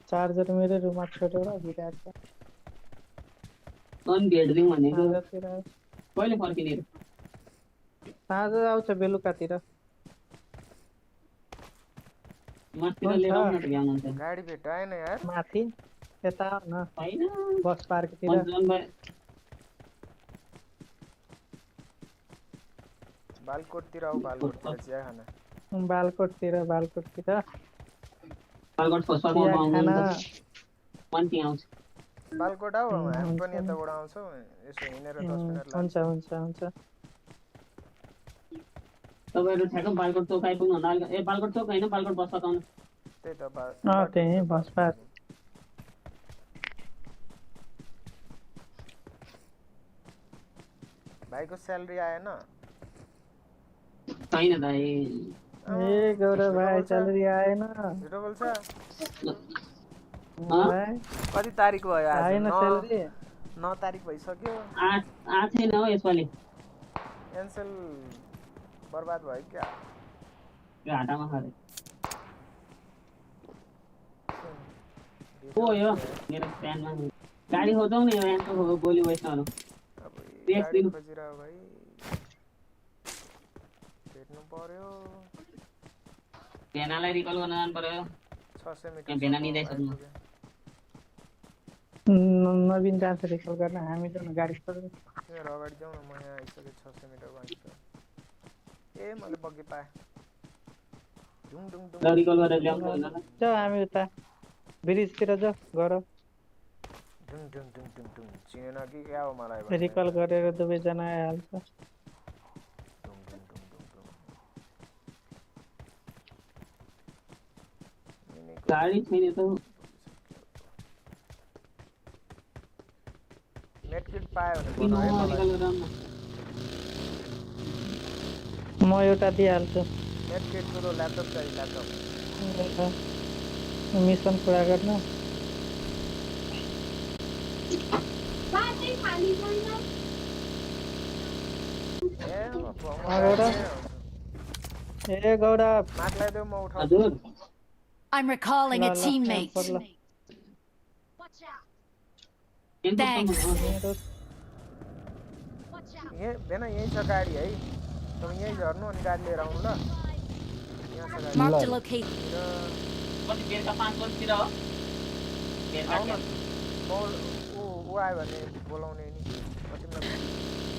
चार्जर मेरै रुममा छोडेर गिराएको अनि भेट्दिउँ भनेको साँझतिर कहिले फर्किने साँझ आउँछ बेलुकातिर मस्तिर लिएर आउन त भ्याउनु हुन्छ गाडी भेटाएन यार माथि यता न हैन बस पार्कतिर बालकोटतिर आऊ बालकोटतिर चिया खाना बालकोटतिर बालकोट फसफा गाउँमा आउनु त मन त्यहाँ आउँछ बालकोट आऊ हामी पनि यताबाट आउँछौँ यसो हिँडेर 10 मिनेट लाग्छ हुन्छ तपाईहरु ठ्याक्क बालकोट चौक आइपुग्नु भन्दा अलिक ए बालकोट चौक हैन बालकोट बस सताउनु त्यही त त्यही बस पास भाइको स्यालेरी आएन छैन दाइ ए गौरव भाइ स्यालेरी आएन झुटो बोल्छ भाइ कति तारिक भयो आज आएन स्यालेरी 9 तारिक भइसक्यो आ छैन हो यसपालि क्यान्सल बर्बाद भयो क्या यो हाटामा खरे ओ यो मेरो प्यानमा गाडी खोजौँ नि यहाँको गोली वेस्टहरू गाडी खोजिरह भाइ भेट्नु पर्यो भेनालाई रिकल गर्न जानु पर्यो 600 मिटर यहाँ भेना निदैछ नवीन जान्छ रिकल गर्न हामी जाउँ गाडी खोज्नु तिमीहरू अगाडि जाउँ न म यहाँ आइसकेँ 600 मिटर बाँकी छ ए मैले बग्गी पाएँ ढुङ ढुङ ढुङ रिकल गरेर ल्याउनु हैन जाऊ हामी उता ब्रिजतिर जाऊ गरौ ढुङ ढुङ ढुङ ढुङ ढुङ चिनेन कि क्या हो मलाई रिकल गरेर दुवैजना आइहाल्छ ढुङ ढुङ ढुङ ढुङ ढुङ गाडी छैन त नेट किट पायो भने भन्नु है मलाई म एउटा दिइहाल्छु नेट किट को ल्यापटप चाहियो ल्यापटप मिसन पुरा गर्न ए गौरव माटलाई देऊ म उठाउँछु I'm recalling a teammate. Thanks. यहाँ बेन यही छ गाडी है तपाईँ यही झर्नु अनि गाडी लिएर आउनु ल यहाँ छ गाडी Marked a location. कति बेलुका 5 बजेतिर हो बेलुका ऊ आयो भने बोलाउने नि म तिमीलाई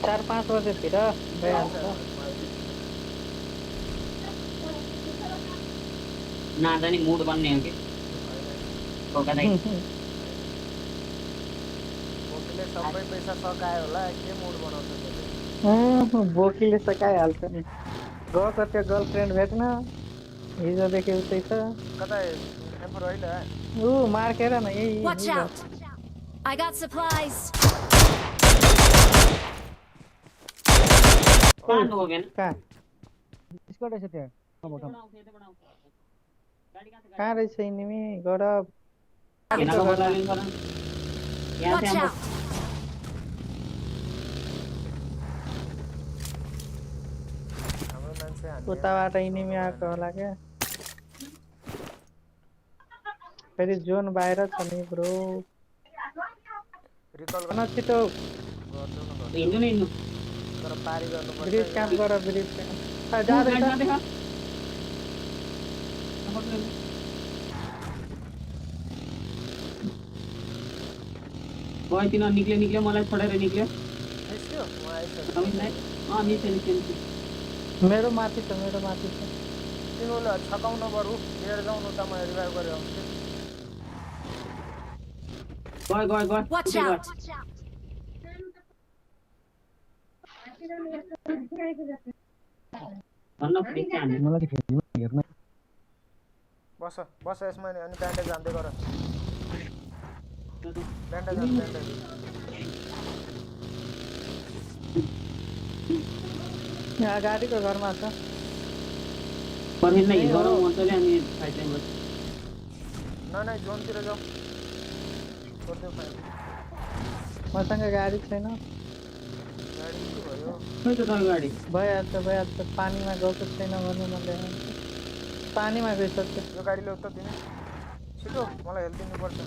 4-5 बजेतिर भइहाल्छ नजानी मुड बन्ने हो कि बोकीले सबै पैसा सकायो होला के मुड बनाउँछ त्यसले बोकीले सकाइहाल्छ नि गएको त्यो गर्लफ्रेन्ड भेट्न हिजोदेखि उतै छ कता एम्पर होइन ऊ मार्केर न यही Watch out. I got supplies. कहाँ हो गेन कहाँ स्क्वाड रहेछ त्यहाँ कहाँ रहेछ इनिमी गौरव भेनाको बदला लिनु पर्छ यहाँ Watch चाहिँ out. हाम्रो मान्छे हामी उताबाट इनिमी आएको होला क्या फेरि जोन बाहिर छ नि ब्रो रिकल न छिटो गर्नु न हिँड्नु नि हिँड्नु तर पारी गर्नुपर्छ ब्रिज क्याम्प गर ब्रिज क्याम्प जाँदैछ गयो तिनीहरू निक्ल्यो मलाई छोडेर निक्ल्यो निस्क्यो म आइसकेँ समीरलाई निस्क्यो मेरो माथि छ तिमीले छकाउनु बरु लिएर जाउँ न त म रिभाइभ गरेर आउँछु गयो Watch out. भन्न खोजेको हामी मलाई चाहिँ फेरि हेर्न बस यसमा नि अनि ब्यान्डेज हान्दै गर ब्यान्डेज यहाँ गाडीको घरमा छ पर्मिट नै गरौँ मजाले अनि फाइट टाइम गर्छ नै जोनतिर जाऊ छोड्देऊ फाइट मसँग गाडी छैन गाडी के भयो खै त तपाईँ गाडी भइहाल्छ पानीमा गएको छैन भने मैले पानीमा गइसक्यो यो गाडी ल्याउ त तिमी छिटो मलाई हेल्प दिनुपर्छ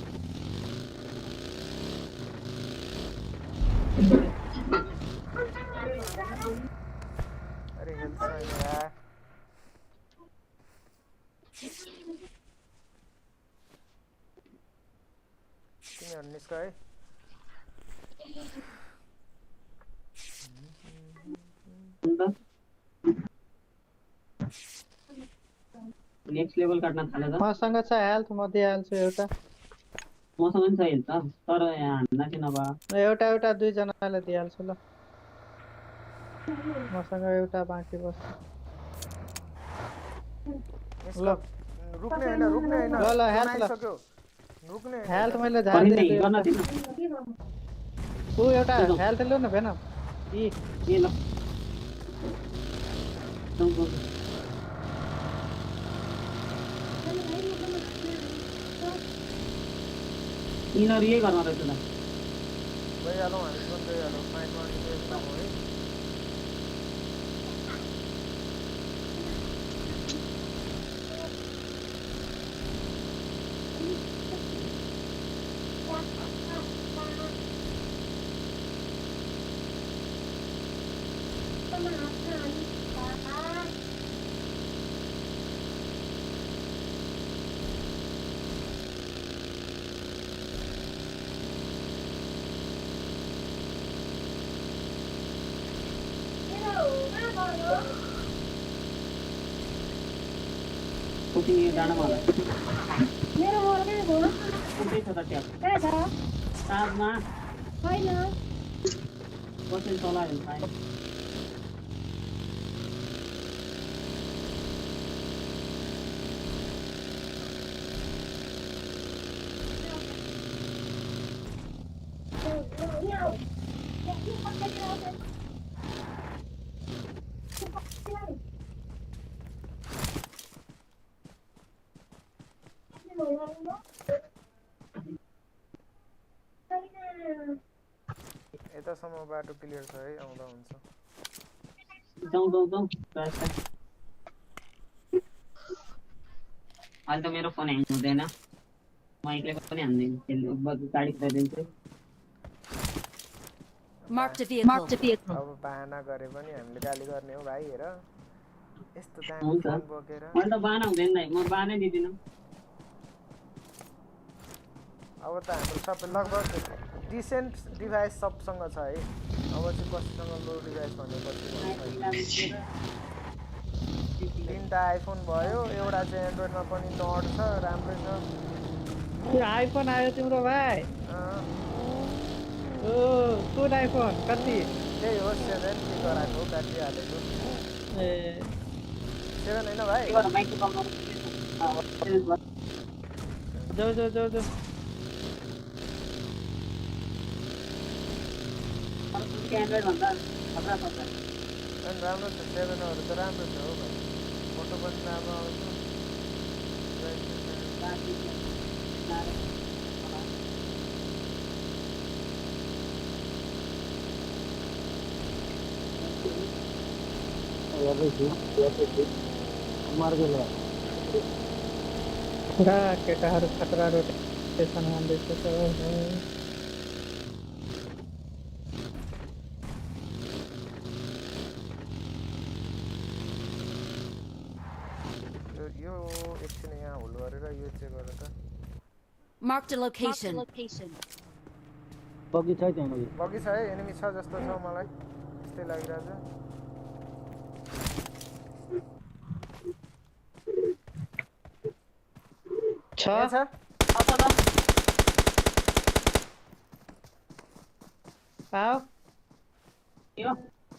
अरे हेल्प छैन यार तिमीहरू निस्क है नेक्स्ट लेभल काट्न थाले त मसँग छ हेल्थ म दिइहाल्छु एउटा मसँग पनि छ हेल्थ त तर यहाँ हान्न चाहिँ नभए एउटा एउटा दुईजनालाई दिइहाल्छु ल मसँग एउटा बाँकी बस्छ ल रुक्ने हैन ल ल हेल्थ ल बनाइसक्यो रुक्ने हैन हेल्थ मैले गर्ने झार्दै थिएन गर्न दिएँ थिएन ऊ एउटा हेल्थ लिउ न भेन ए ल जाउँ जाउँ यिनीहरू यही घरमा रहेछ त गइहालौँ हामी पनि गइहालौँ फाइटमा इन्गेज नभऊ है कोचिङ डाँडामा होला कुनै छ त ट्याप ताजमा कसरी चलायो भने थाहा यतासम्म बाटो क्लियर छ है आउँदा हुन्छ जाउँ अहिले त मेरो फोन ह्याङ हुँदैन म एक्लै पनि हान्दिनँ गाडी कुदाइदिन्छु Marked a vehicle. अब बाहना गरे पनि हामीले गाली गर्ने हो भाइ हेर यस्तो दामी हुन्छ फोन बोकेर मैले त बाहना हुँदैन दाइ म बाहनै दिदिनँ अब त हाम्रो सबै लगभग डिसेन्ट डिभाइस सबसँग छ है अब चाहिँ कतिसँग लो डिभाइस भनेपछि तीनटा आइफोन भयो एउटा चाहिँ एन्ड्रोइडमा पनि नट छ राम्रै छ त्यो आइफोन आयो तिम्रो भाइ ओ कुन आइफोन कति त्यही हो 7 के गराएको काटिहालेको ए 7 हैन भाइ जो एन्ड्रोइड भन्दा खतरा छ अनि राम्रो छ 7हरू त राम्रो छ हो भाइ फोटो पनि राम्रो आउँछ पुरा केटाहरू खतरा रोटेसन हान्दैछ त यो एकछिन यहाँ होल्ड गरेर यो चेक गरेर त Marked a location. बगी छ त्यहाँ बगी छ है एनिमी छ जस्तो छ मलाई त्यस्तै लागिरहेछ छ आओ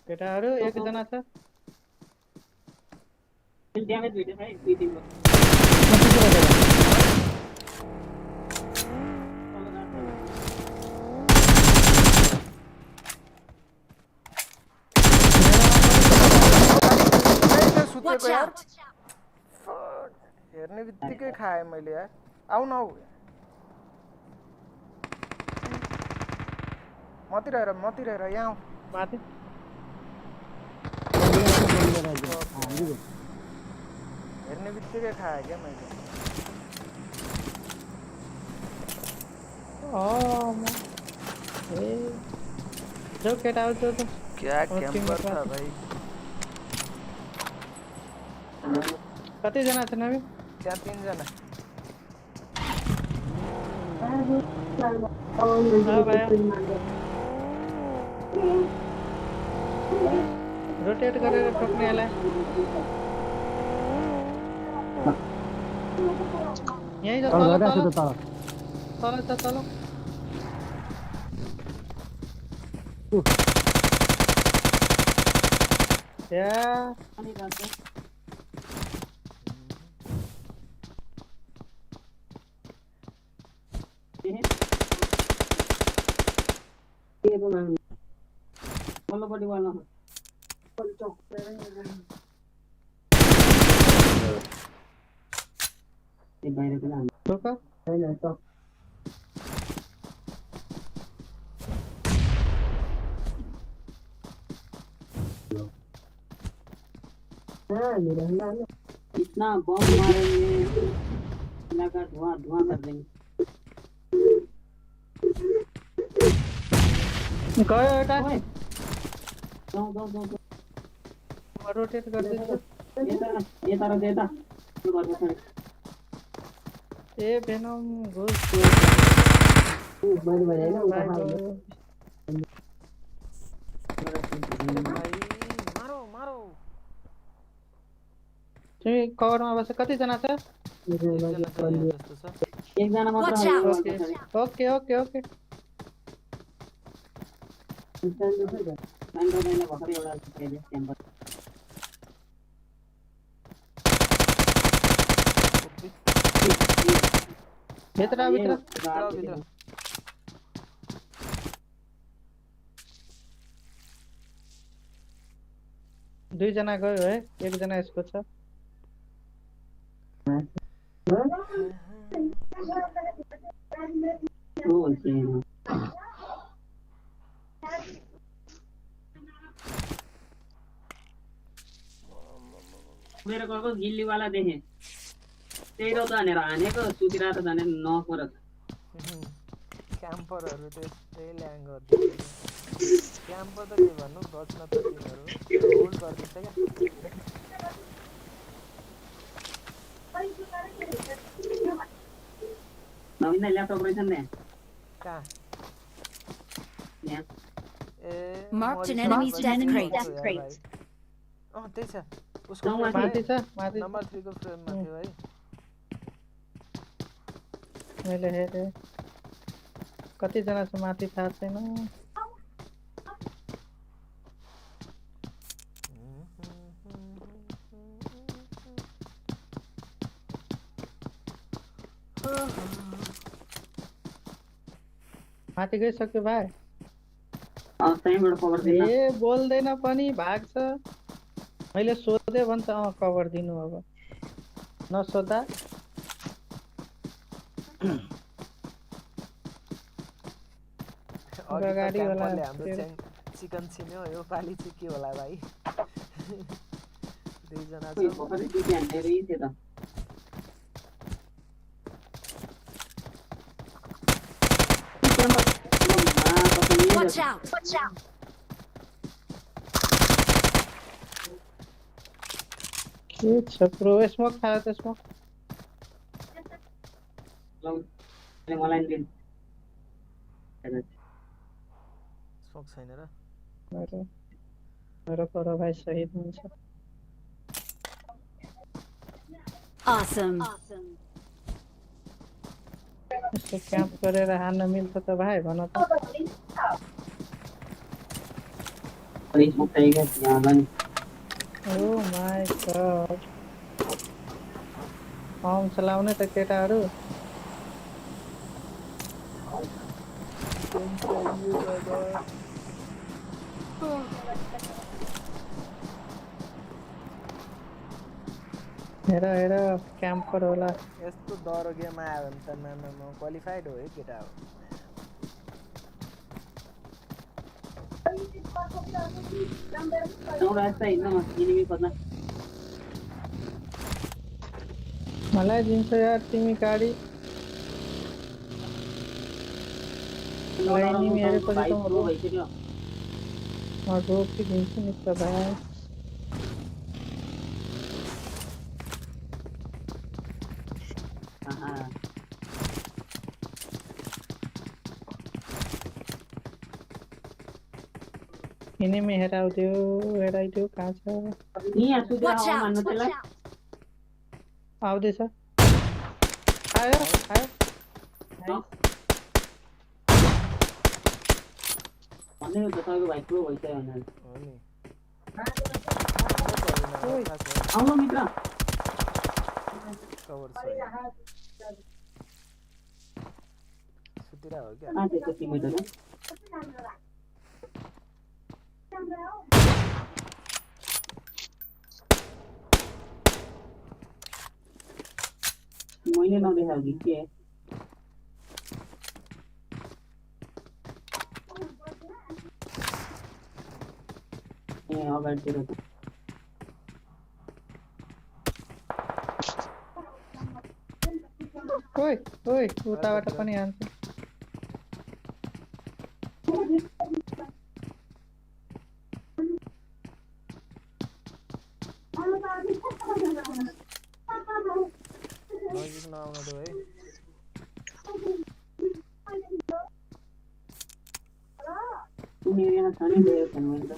केटाहरू एकजना छ ड्यामेज भेट्यो है दुई तिनको Watch out! हेर्ने बित्तिकै खाएँ मैले यार आउ न मतिर हेर यहाँ आऊ माथि हेर्ने बित्तिकै खाएँ क्या मैले जो केटाहरू जो क्या क्याम्पर छ भाइ कतिजना छ नबी त्यहाँ 3 जना रोटेट गरेर ठोक्नेलाई यही जो तल तल छ तल या अनि रातो के बनाउनु पल्लोपट्टि वालमा ए बाहिरको नाम ठोक छैन त इतना बम मारेंगे लगा धुआं धुआं कर देंगे गयो एउटा जाऊ जाऊ जाऊ रोटेट गर्दैछु यता र यता यो गर्नु छ ए भेनम घुस बाहिर बाहिर हैन भाइ गयो। मारो मारो तिमी कभरमा बस कतिजना छ जस्तो छ एकजना मात्र Watch हो out. Okay okay okay TanTo Please भर्खर एउटा खेल्यो क्याम्पस भित्र भित्र भित्र दुईजना गयो है एकजना यसको छ मेरो गएको गिल्लीवाला देखेँ त्यही र त हानेर हानेको सुतिरहेको त झन् नपर क्याम्परहरू त्यस्तै ल्याङ गर्दैछ क्याम्पर त के भन्नु बच्न त तिनीहरू होल्ड गर्दैछ क्या नवीन ल्यापटप रहेछ नि कहाँ यहाँ ए Marked an मरिस enemy's भाइ death छ crate. यार भाइ। त्यही छ उसको गाउँमा फ्रेम माथि छ माथि नम्बर 3 को फ्रेममा थियो है मैले हेरेँ कतिजना छ माथि थाहा छैन माथि गइसक्यो भाइ त्यहीँबाट कभर दिनु ए बोल्दैन पनि भाग्छ मैले सोधे भन्छ कभर दिनु अब नसोधा अगाडि होला क्याम्परले हाम्रो चाहिँ चिकन छिन्यो यो पाली चाहिँ के होला भाइ दुईजना छ भर्खरै टिपी हान्ने रहेछ त Watch out. Watch out. के छ प्रो स्मोक खायो त स्मोक मलाई दिन स्मोक छैन र मेरो पर भाइ शहीद हुन्छ Awesome. यसो क्याम्प गरेर हान्न मिल्छ त भाइ भन त फेसबुक चाहिएको यहाँ ओ माय गॉड फर्म चलाउने त केटाहरू हेर हेर क्याम्पर होला यस्तो डरो गेम आयो भने त म क्वालिफाइड हो है केटा हो एउटा यस्तो हिँड्न इनिमी खोज्न मलाई दिन्छ यार तिमी गाडी लाइनी हेरेपछि त म भइसक्यो रोकिदिन्छु नि त भाइ इनेमी हेराइदियो कहाँ छ यहाँ सुतेर Watch हावा out. मान्नु Watch त्यसलाई out. आउँदैछ आयो आयो भन्ने त तपाईँको भाइ प्रो भइसक्यो भनेर हो नि ओइ आउनु मित्र कभर छ सुतिरा हो क्या आजको टिममेटहरु मैले नदेखाएको कि के ए अगाडितिर त ओइ ओइ उताबाट पनि हान्छ नजिक नआउन दो है कुनै एरियामा छ नि गयो छैन मैले त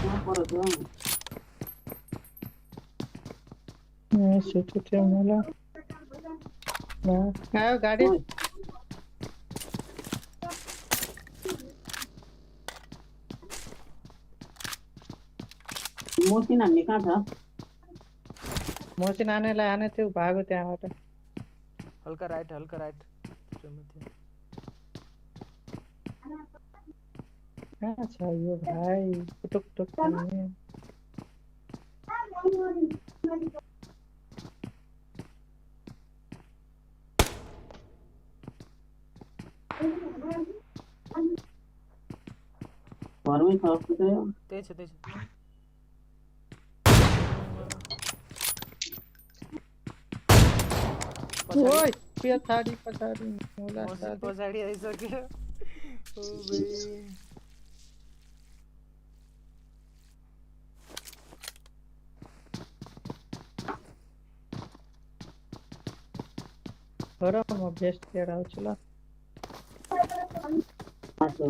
कहाँ पऱ्यो त सुटुट्यो होला आयो गाडी ओइ मोसिन हान्ने कहाँ छ मोची नानीलाई हाने थियो भागो त्यहाँबाट हल्का राइट त्योमा थियो कहाँ छ यो भाइ टुक टुक खाने घरमै छ सुत्यो त्यही छ ओइ पछाडि होला मसिन पछाडि आइसक्यो ओ भाइ र म बेस्ट लिएर आउँछु ल मासु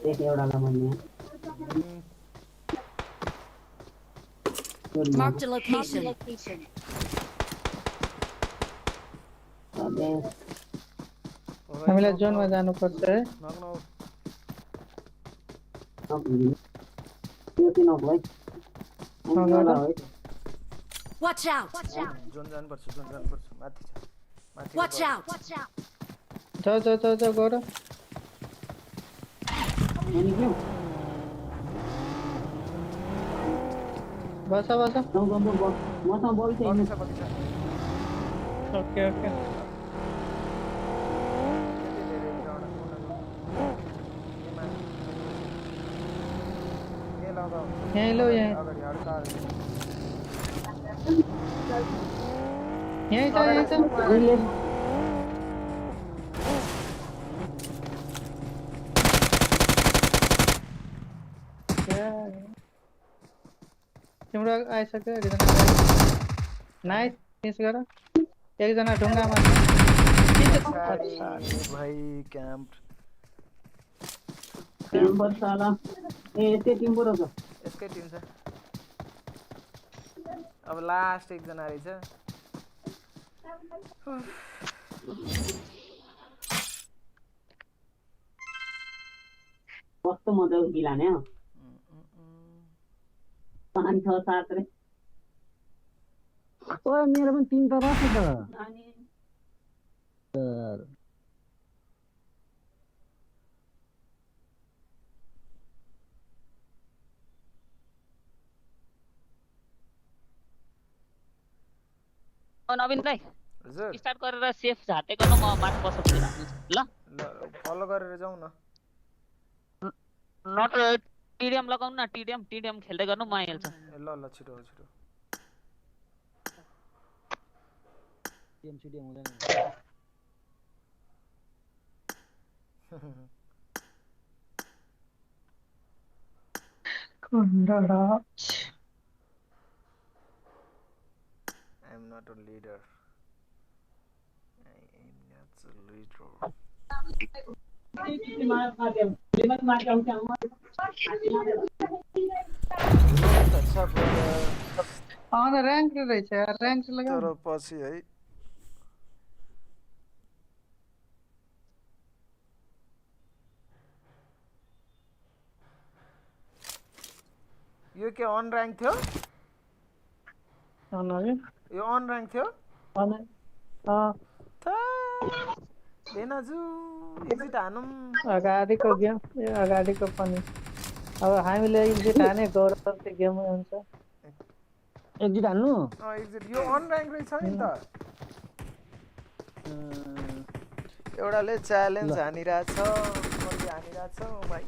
एक एउटालाई भन्ने Marked a location. हामीलाई जोनमा जानुपर्छ है Watch out! जोन जानुपर्छ माथि छ माथि Watch out! जाऊ गर बस मसँग बल चाहिँ कति छ ओके यहीँ लो यहीँ अगाडि हड्का यहीँ छ तिम्रो आइसक्यो एकजना नाइस मिस गर एकजना ढुङ्गामा भाइ क्याम्प साला ए त्यो टिम पो रहेछ यसकै टिम छ अब लास्ट एकजना रहेछ कस्तो मजाको किल हाने 5 6 7 रे ओए मेरो पनि 3 त रहेछ त नवीन दाइ हजुर स्टार्ट गरेर सेफ झाटे गर्नु म माथि बस्छु ल फलो गरेर जाऊ न नट टिडिएम लगाउनु न टिडिएम खेल्दै गर्नु म आइहाल्छु ल छिटो टिएम हुँदैन I'm not a leader. I am not a leader. अच्छा brother. र्याङ्क रहेछ यार र्याङ्क लगाऊ तर पछि है यो के अन र्याङ्क थियो यो अन र्याङ्क थियो बेनाजु एक्जिट हानौँ अगाडिको गेम यो अगाडिको पनि अब हामीले एक्जिट हाने गौरव त्यो गेममै हुन्छ एक्जिट हान्नु एक्जिट यो अन र्याङ्क रहेछ नि त एउटाले च्यालेन्ज हानिरहेछ मैले हानिरहेछ भाइ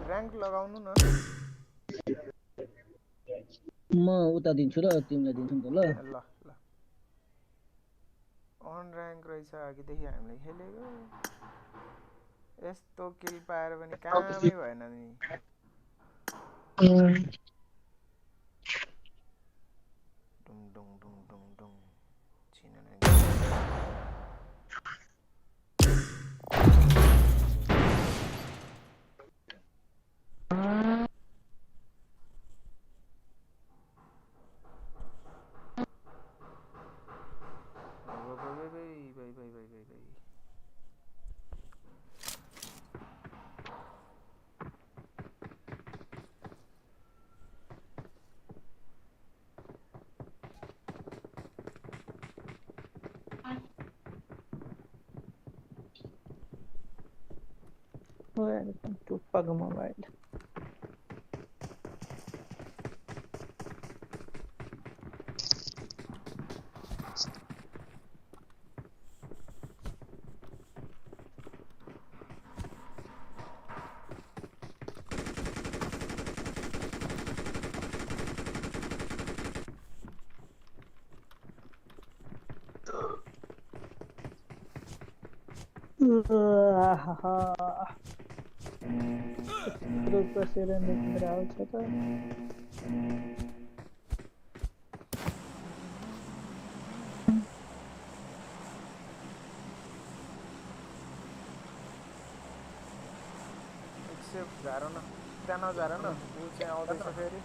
र्याङ्क लगाउनु न म उता दिन्छु र तिमीलाई दिन्छु नि त ल ल ल अन र्याङ्क रहेछ अघिदेखि हामीले खेलेको यस्तो किल पाएर पनि कामै भएन नि डुङ डुङ डुङ डुङ डुङ छिन नै Welcome to PUBgmobile. बसेर निस्केर आउँछ त एक्सेप्ट झार न त्यहाँ नझार न ऊ चाहिँ आउँदैछ फेरि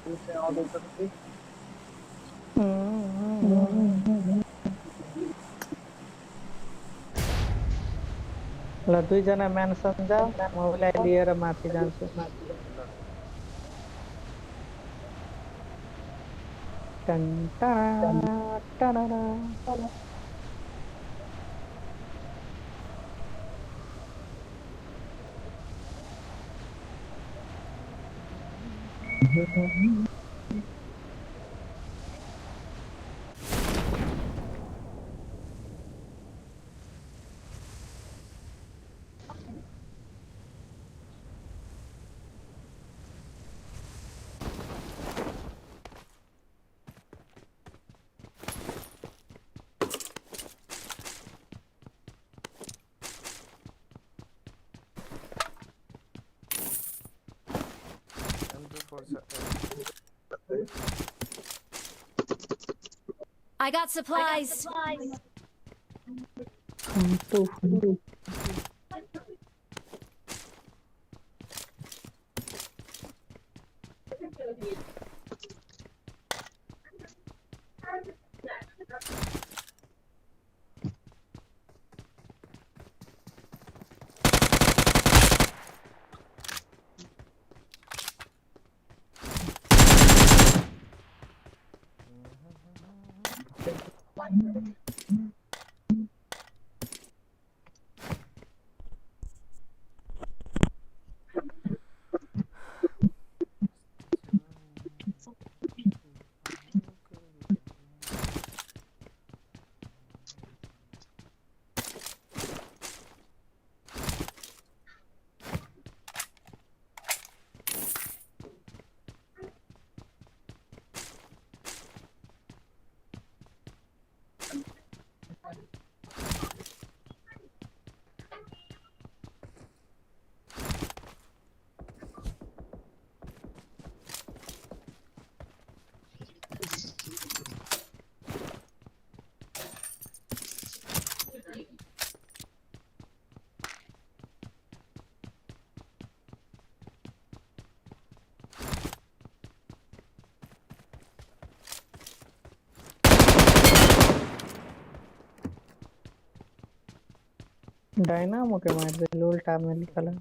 ल दुईजना म्यानसन जाऊ म उसलाई लिएर माथि जान्छु टन टना टना I got supplies. डायनामो के मार दे उल्टा में निकला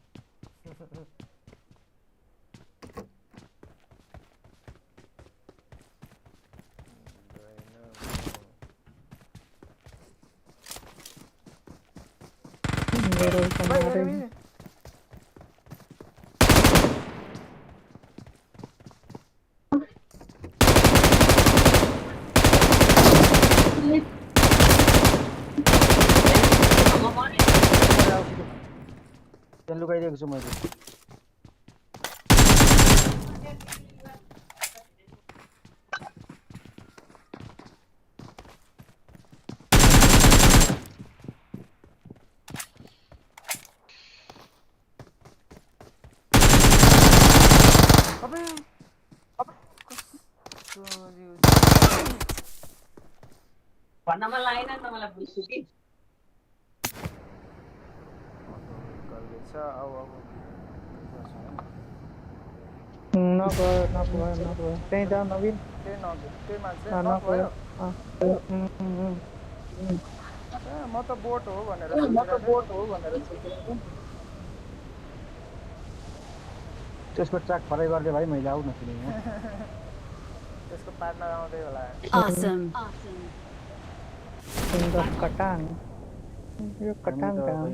मेरे को मारे त्यहाँ लुकाइदिएको छु मैले अबे भन्नमा लागेन नि त मलाई बुझ्छु कि नक कहीं जाओ नवीन म त बोट हो भनेर त्यसको ट्र्याक फराइ गर्दै भाइ मैले आउ न किन यहाँ त्यसको पार्टनर आउँदै होला Awesome. कटाङ यो कटाङ कहाँ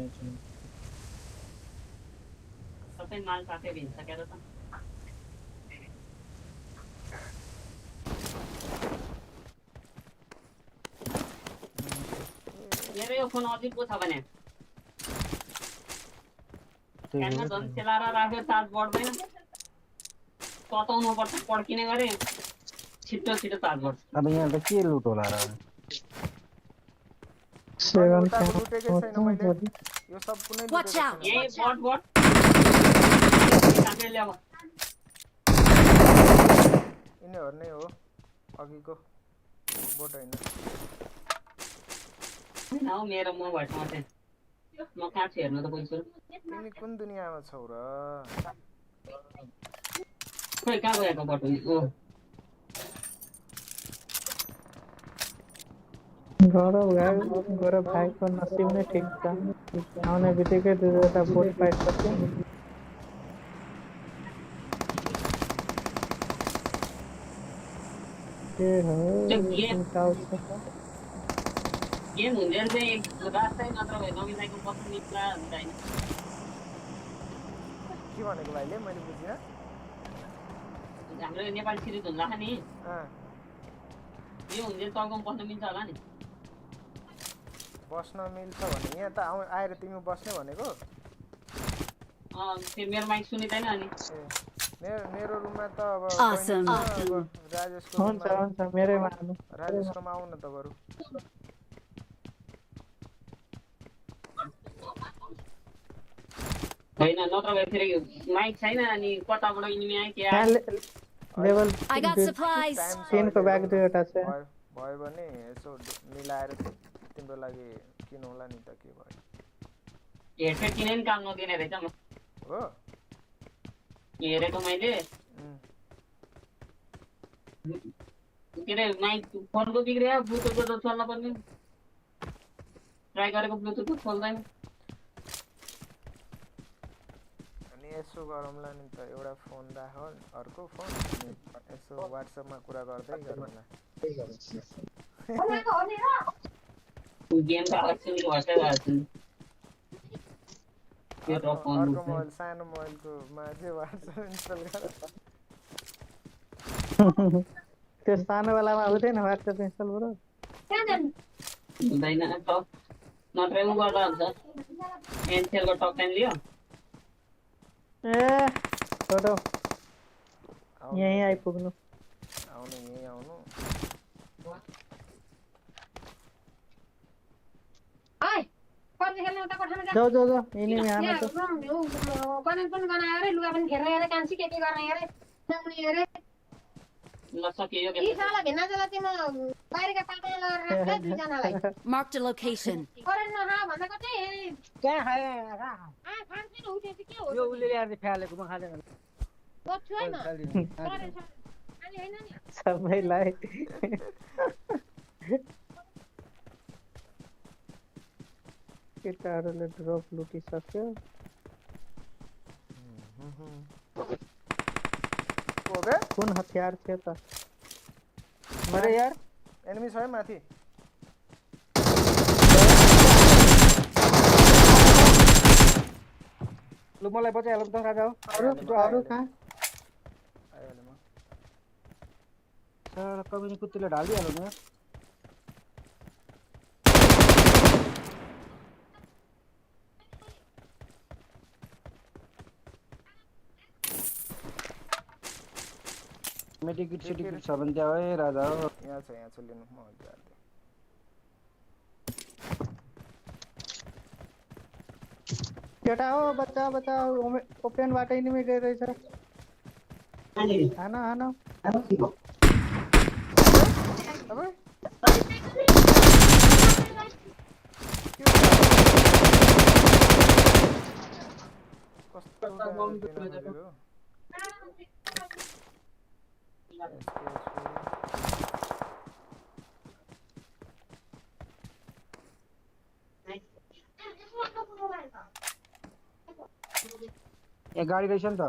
सबै माल साथै भिन्सकेर त मेरो यो फोन अझै पो छ भने क्यानमा झन् सेलाएर राख्यो चार्ज बढ्दैन तताउनु पर्छ पड्किने गरे छिटो छिटो चार्ज बढ्छ अब यहाँ त के लुट होला र लुटेकै छैन मैले यो सब कुनै Watch out. यही बट साथै ल्याऊ यिनीहरु नै हो अघिको बोट हैन नाउ मेरो म भएसँग चाहिँ म कहाँ छु हेर्नु त बोल्छु तिमी कुन दुनियाँमा छौ र खोइ कहाँ गएको बट ओ गौरव भाई को नसीब में ठीक था आने बितिकै दुईवटा बोट फाइट सके के हो गेम हुँदैन चाहिँ एक रास्तै नत्र भए नमिलाएको बस्नु मिल्ला हुँदैन के भनेको भाइले मैले बुझिन हाम्रो नेपाली सिरिज हुन्छ नि यो हुँदैन तर्कम बस्न मिल्छ होला नि बस्न मिल्छ भने यहाँ त आएर तिमी बस्ने भनेको त्यो मेरो माइक सुनिदैन अनि मेरो रुममा त अब Awesome. राजेशको हुन्छ मेरैमा आउनु राजेशकोमा आउन त बरु होइन नत्र भए फेरि माइक छैन अनि कताबाट इनिमी आयो के आयो लेभल I got supplies. 3 को ब्याग दुईवटा छ भयो भने यसो मिलाएर तिम्रो लागि किनौला नि त के भयो हेडसेट किने नि काम नदिने रहेछ म हो हेरेको मैले के अरे माइक फोनको बिग्रियो ब्लुटुथको त चल्न पर्ने ट्राई गरेको ब्लुटुथ चल्दैन अनि यसो गरौँला नि त एउटा फोन राख अर्को फोन यसो व्हाट्सएपमा कुरा गर्दै गरौँला गेम त अक्चुअली भर्दै गर्छु अर्को मोबाइल सानो मोबाइलको मा चाहिँ व्हाट्सएप इन्स्टल गर त्यो सानो वालामा हुँदैन व्हाट्सएप इन्स्टल बरु हुँदैन त नत्र उ गर्दा हुन्छ एनसेलको टक टाइम लियो ए छोटो यही आइपुग्नु आउनु यही आउनु जाऊ यिनी यहाँ त ल सकियो Marked a location. यो उले ल्याएर फ्यालेको म खाँदैन सबैलाई केटाहरूले ड्रप लुटिसक्यो हो बे कुन हतियार थियो त अरे यार एनिमी छ है माथि लु मलाई बचाइहालौँ त राजा हो अरु कहाँ आइहाले म सर कमिनी कुत्तीले ढालिदिइहालौँ न मेडिकिट सिटिकिट छ भने त्यहाँ है राजा हो यहाँ छ लिनु म जान्छु केटा हो बच्चा ओपन बाट एनिमी गइरहेछ हान अबे कस्तो दिन खोलेको यहाँ गाडी रहेछ नि त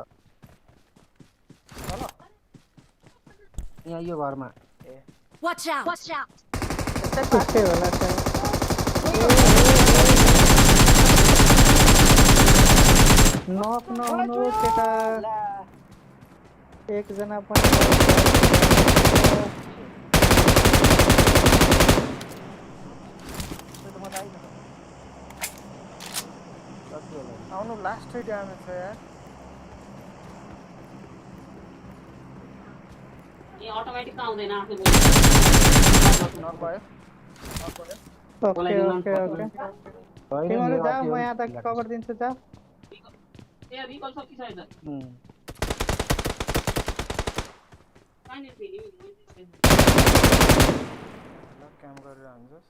यहाँ यो घरमा Watch out! Watch out! त्यस्तै होला त नक नहुनु केटा एकजना पनि आउनु लास्टै ड्यामेज छ यार ये ऑटोमेटिक त आउँदैन आफै नक भयो ओके तिमीहरू जाऊ म यहाँ त कभर दिन्छु जाऊ ए रिकल सकिसक्यो त फाइनल फेरि काम गरेर हान्छस्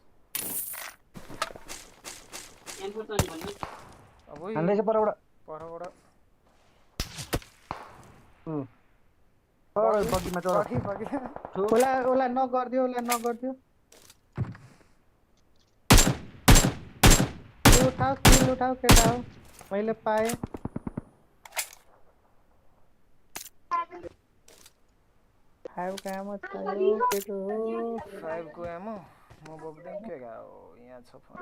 एम4 त नि भन्नु अब हान्दैछ परबाट बगीमा चढ ओला नगर्दियो उठाऊ केटा हो मैले पाएँ 5 को एमो चाहियो केटो हो 5 को एमो म बोक्दिम के गाओ यहाँ छ फोन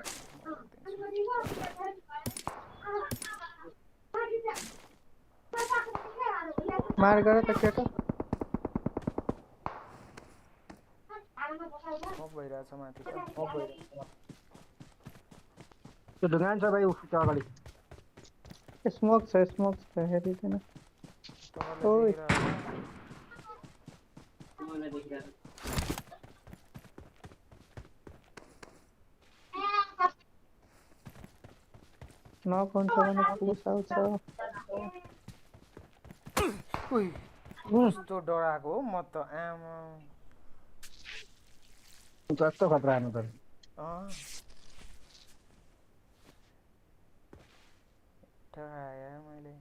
मार गर त केटो स्मोक भइरहेछ माथि त्यो ढुङ्गान छ भाइ त्यो अगाडि स्मोक छ हेरिदिन ओइ मलाई देखिरहेको नक हुन्छ भने पुस आउँछ उइ कस्तो डराएको हो म त आमा कस्तो खतरा आनु त ठगाए मैले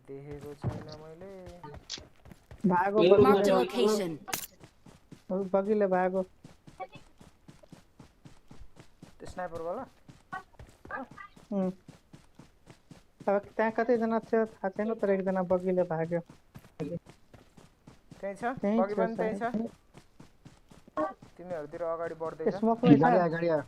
देखेको छैन मैले भागो Marked a location. बगीले भागो त्यो स्नाइपर वाला अब त्यहाँ कतिजना थियो थाहा छैन तर एकजना बगीले भाग्यो त्यही छ बगी पनि त्यही छ तिमीहरूतिर अगाडि बढ्दै छ स्मोकमै छ गाडी आयो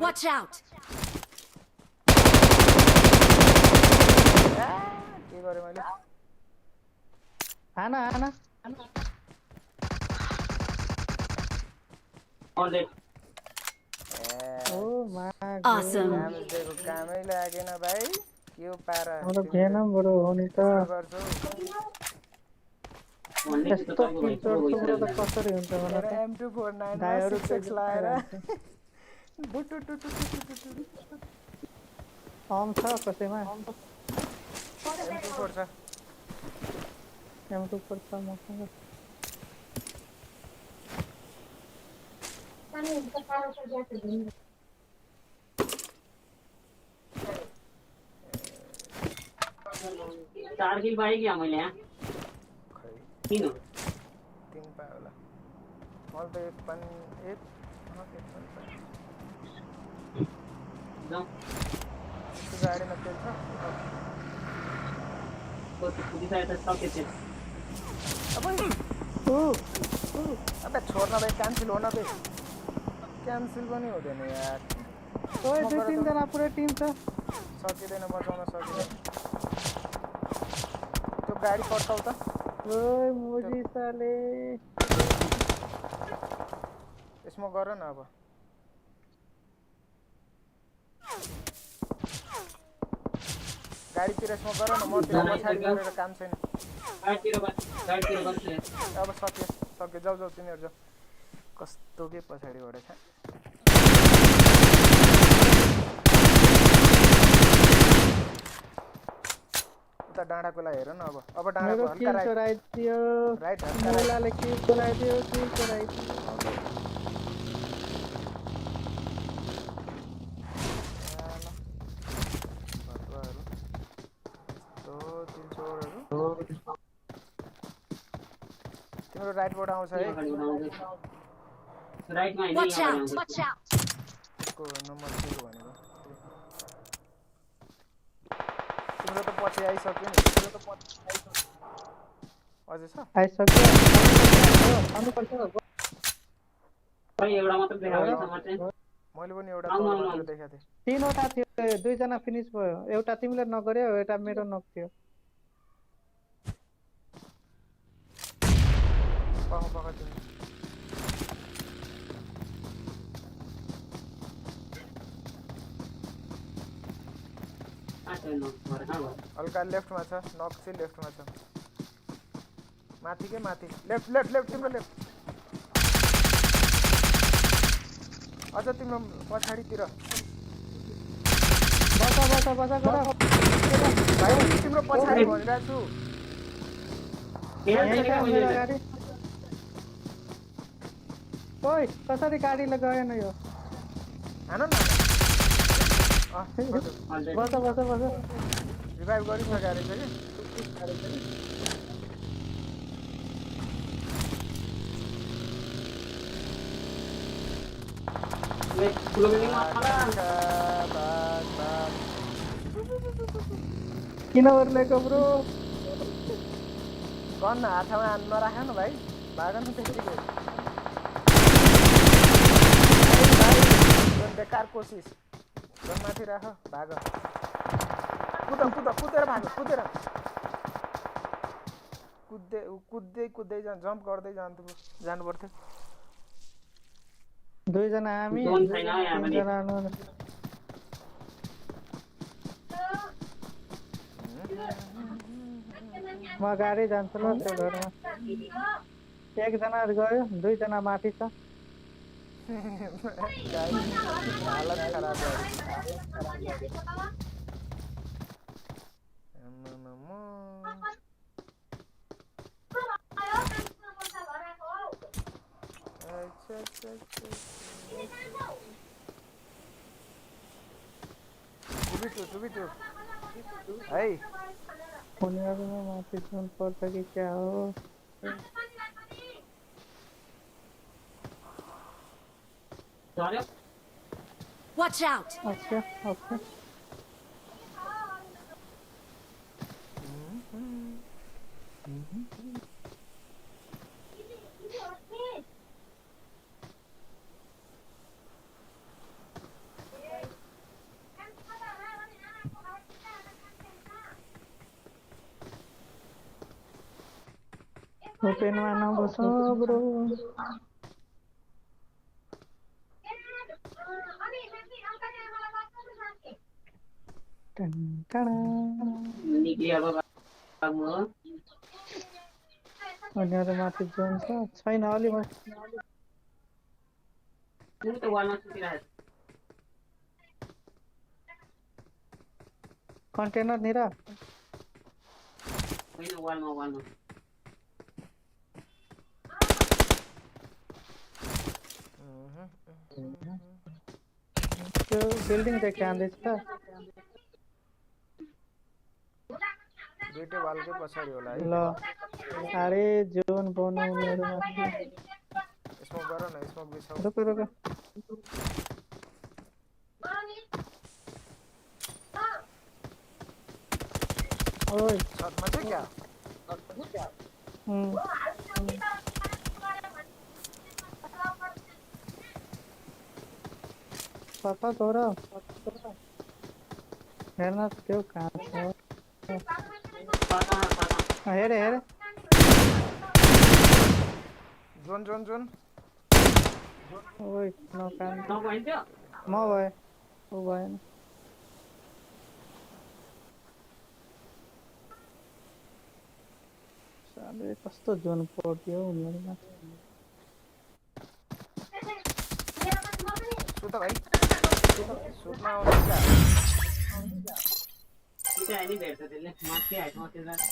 Watch out! के गरे मैले हाना ओ मा Awesome. ड्यामेज दिएको कामै लागेन भाइ के हो पारा मेरो भेनम बडो हो नि त गर्छु यस्तो किल चोर्छु त कसरी हुन्छ भने मेरो M249 मा 6x लाएर आम छ कसैमा M24 छ M2 पर्छ मसँग चार किल पाएँ क्या मैले यहाँ खै तीन हो 3 पायो होला मैले त एक पनि पाएँ जाउँ त्यो गाडीमा तेल छ पुगिसकेको त सक्यो त्यो अबे छोड्न बे क्यान्सल हुन बे क्यान्सल पनि हुँदैन यार ओइ 2-3 जना पुरै टिम छ सकिँदैन बचाउन सकिँदैन त्यो गाडी पड्काउ त ओइ मोजी साले यसमा गर न अब गाडीतिर यसमा गर न मतिर पछाडि गरेर काम छैन गाडीतिर गर्छु अब सक्यो जाऊ तिनीहरू जाऊ कस्तो के पछाडि गरेछ उता डाँडाकोलाई हेर न अब डाँडाको हल्का राइट मोलाले किल चोराइदियो तिम्रो राइटबाट आउँछ है राइटमा हैन Watch यहाँ out! Watch out! को नम्बर के भनेको तिम्रो त पछि आइसक्यो नि अझै छ आइसक्यो आउनुपर्छ खै एउटा मात्र देखाएको छ मात्रै मैले पनि एउटा तल मात्र देखाएको थिएँ 3 वटा थियो 2 जना फिनिश भयो एउटा तिमीले नगर्यो एउटा मेरो नक थियो पख तिमी हल्का लेफ्टमा छ नक चाहिँ लेफ्टमा छ माथि लेफ्ट तिम्रो लेफ्ट अझ तिम्रो पछाडितिर बसा गर भाइ तिम्रो पछाडि भनिरहेको गाडी ओइ कसरी गाडीले गएन यो हान न बसा रिभाइभ गरिसकेको रहेछ कि किन ओर्लेको ब्रो गन हातमा नराख न भाइ भाग न त्यतिकै बेकार कोसिस माथि राख भाग कुदेर भाग कुद्दै जम्प गर्दै जानु पर्थ्यो 2 जना हामी 2 छैन यहाँ पनि म गाडी जान्छु ल त्यो घरमा एक जना गयो 2 जना माथि छ हालत खराब भयो टुबी है उनीहरूमा माथि जुन पर्छ कि क्या हो Watch out! अच्छा ओपेनमा नबस ब्रो उनीहरू माथि जोन छैन अलि कन्टेनर निर वालमा त्यो बिल्डिङ चाहिँ कहाँदैछ त दुईटै वालकै पछाडि होला है ल अरे जोन बनाउनेहरू माथि स्मोक गर न स्मोक बिसाउ रुक रुक ओइ छतमा चाहिँ क्या पता तोरा हेर्न त्यो कहाँ छ हेरे हेरे जोन जोन जोन ओइ नकान नभइन्थ्यो म भए ऊ भएन साले कस्तो जोन पर्थ्यो उनीहरूमा सुत भाइ सुत्न आउने क्या त्यो अहिले भेट्छ त्यसले माथि हाइटमा त्यो जान्छ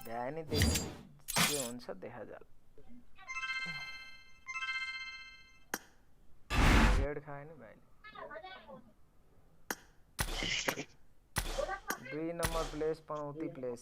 भ्याए नि देख के हुन्छ देखा जाला रेड खायो नि भाइले 2 नम्बर प्लेस 35 प्लेस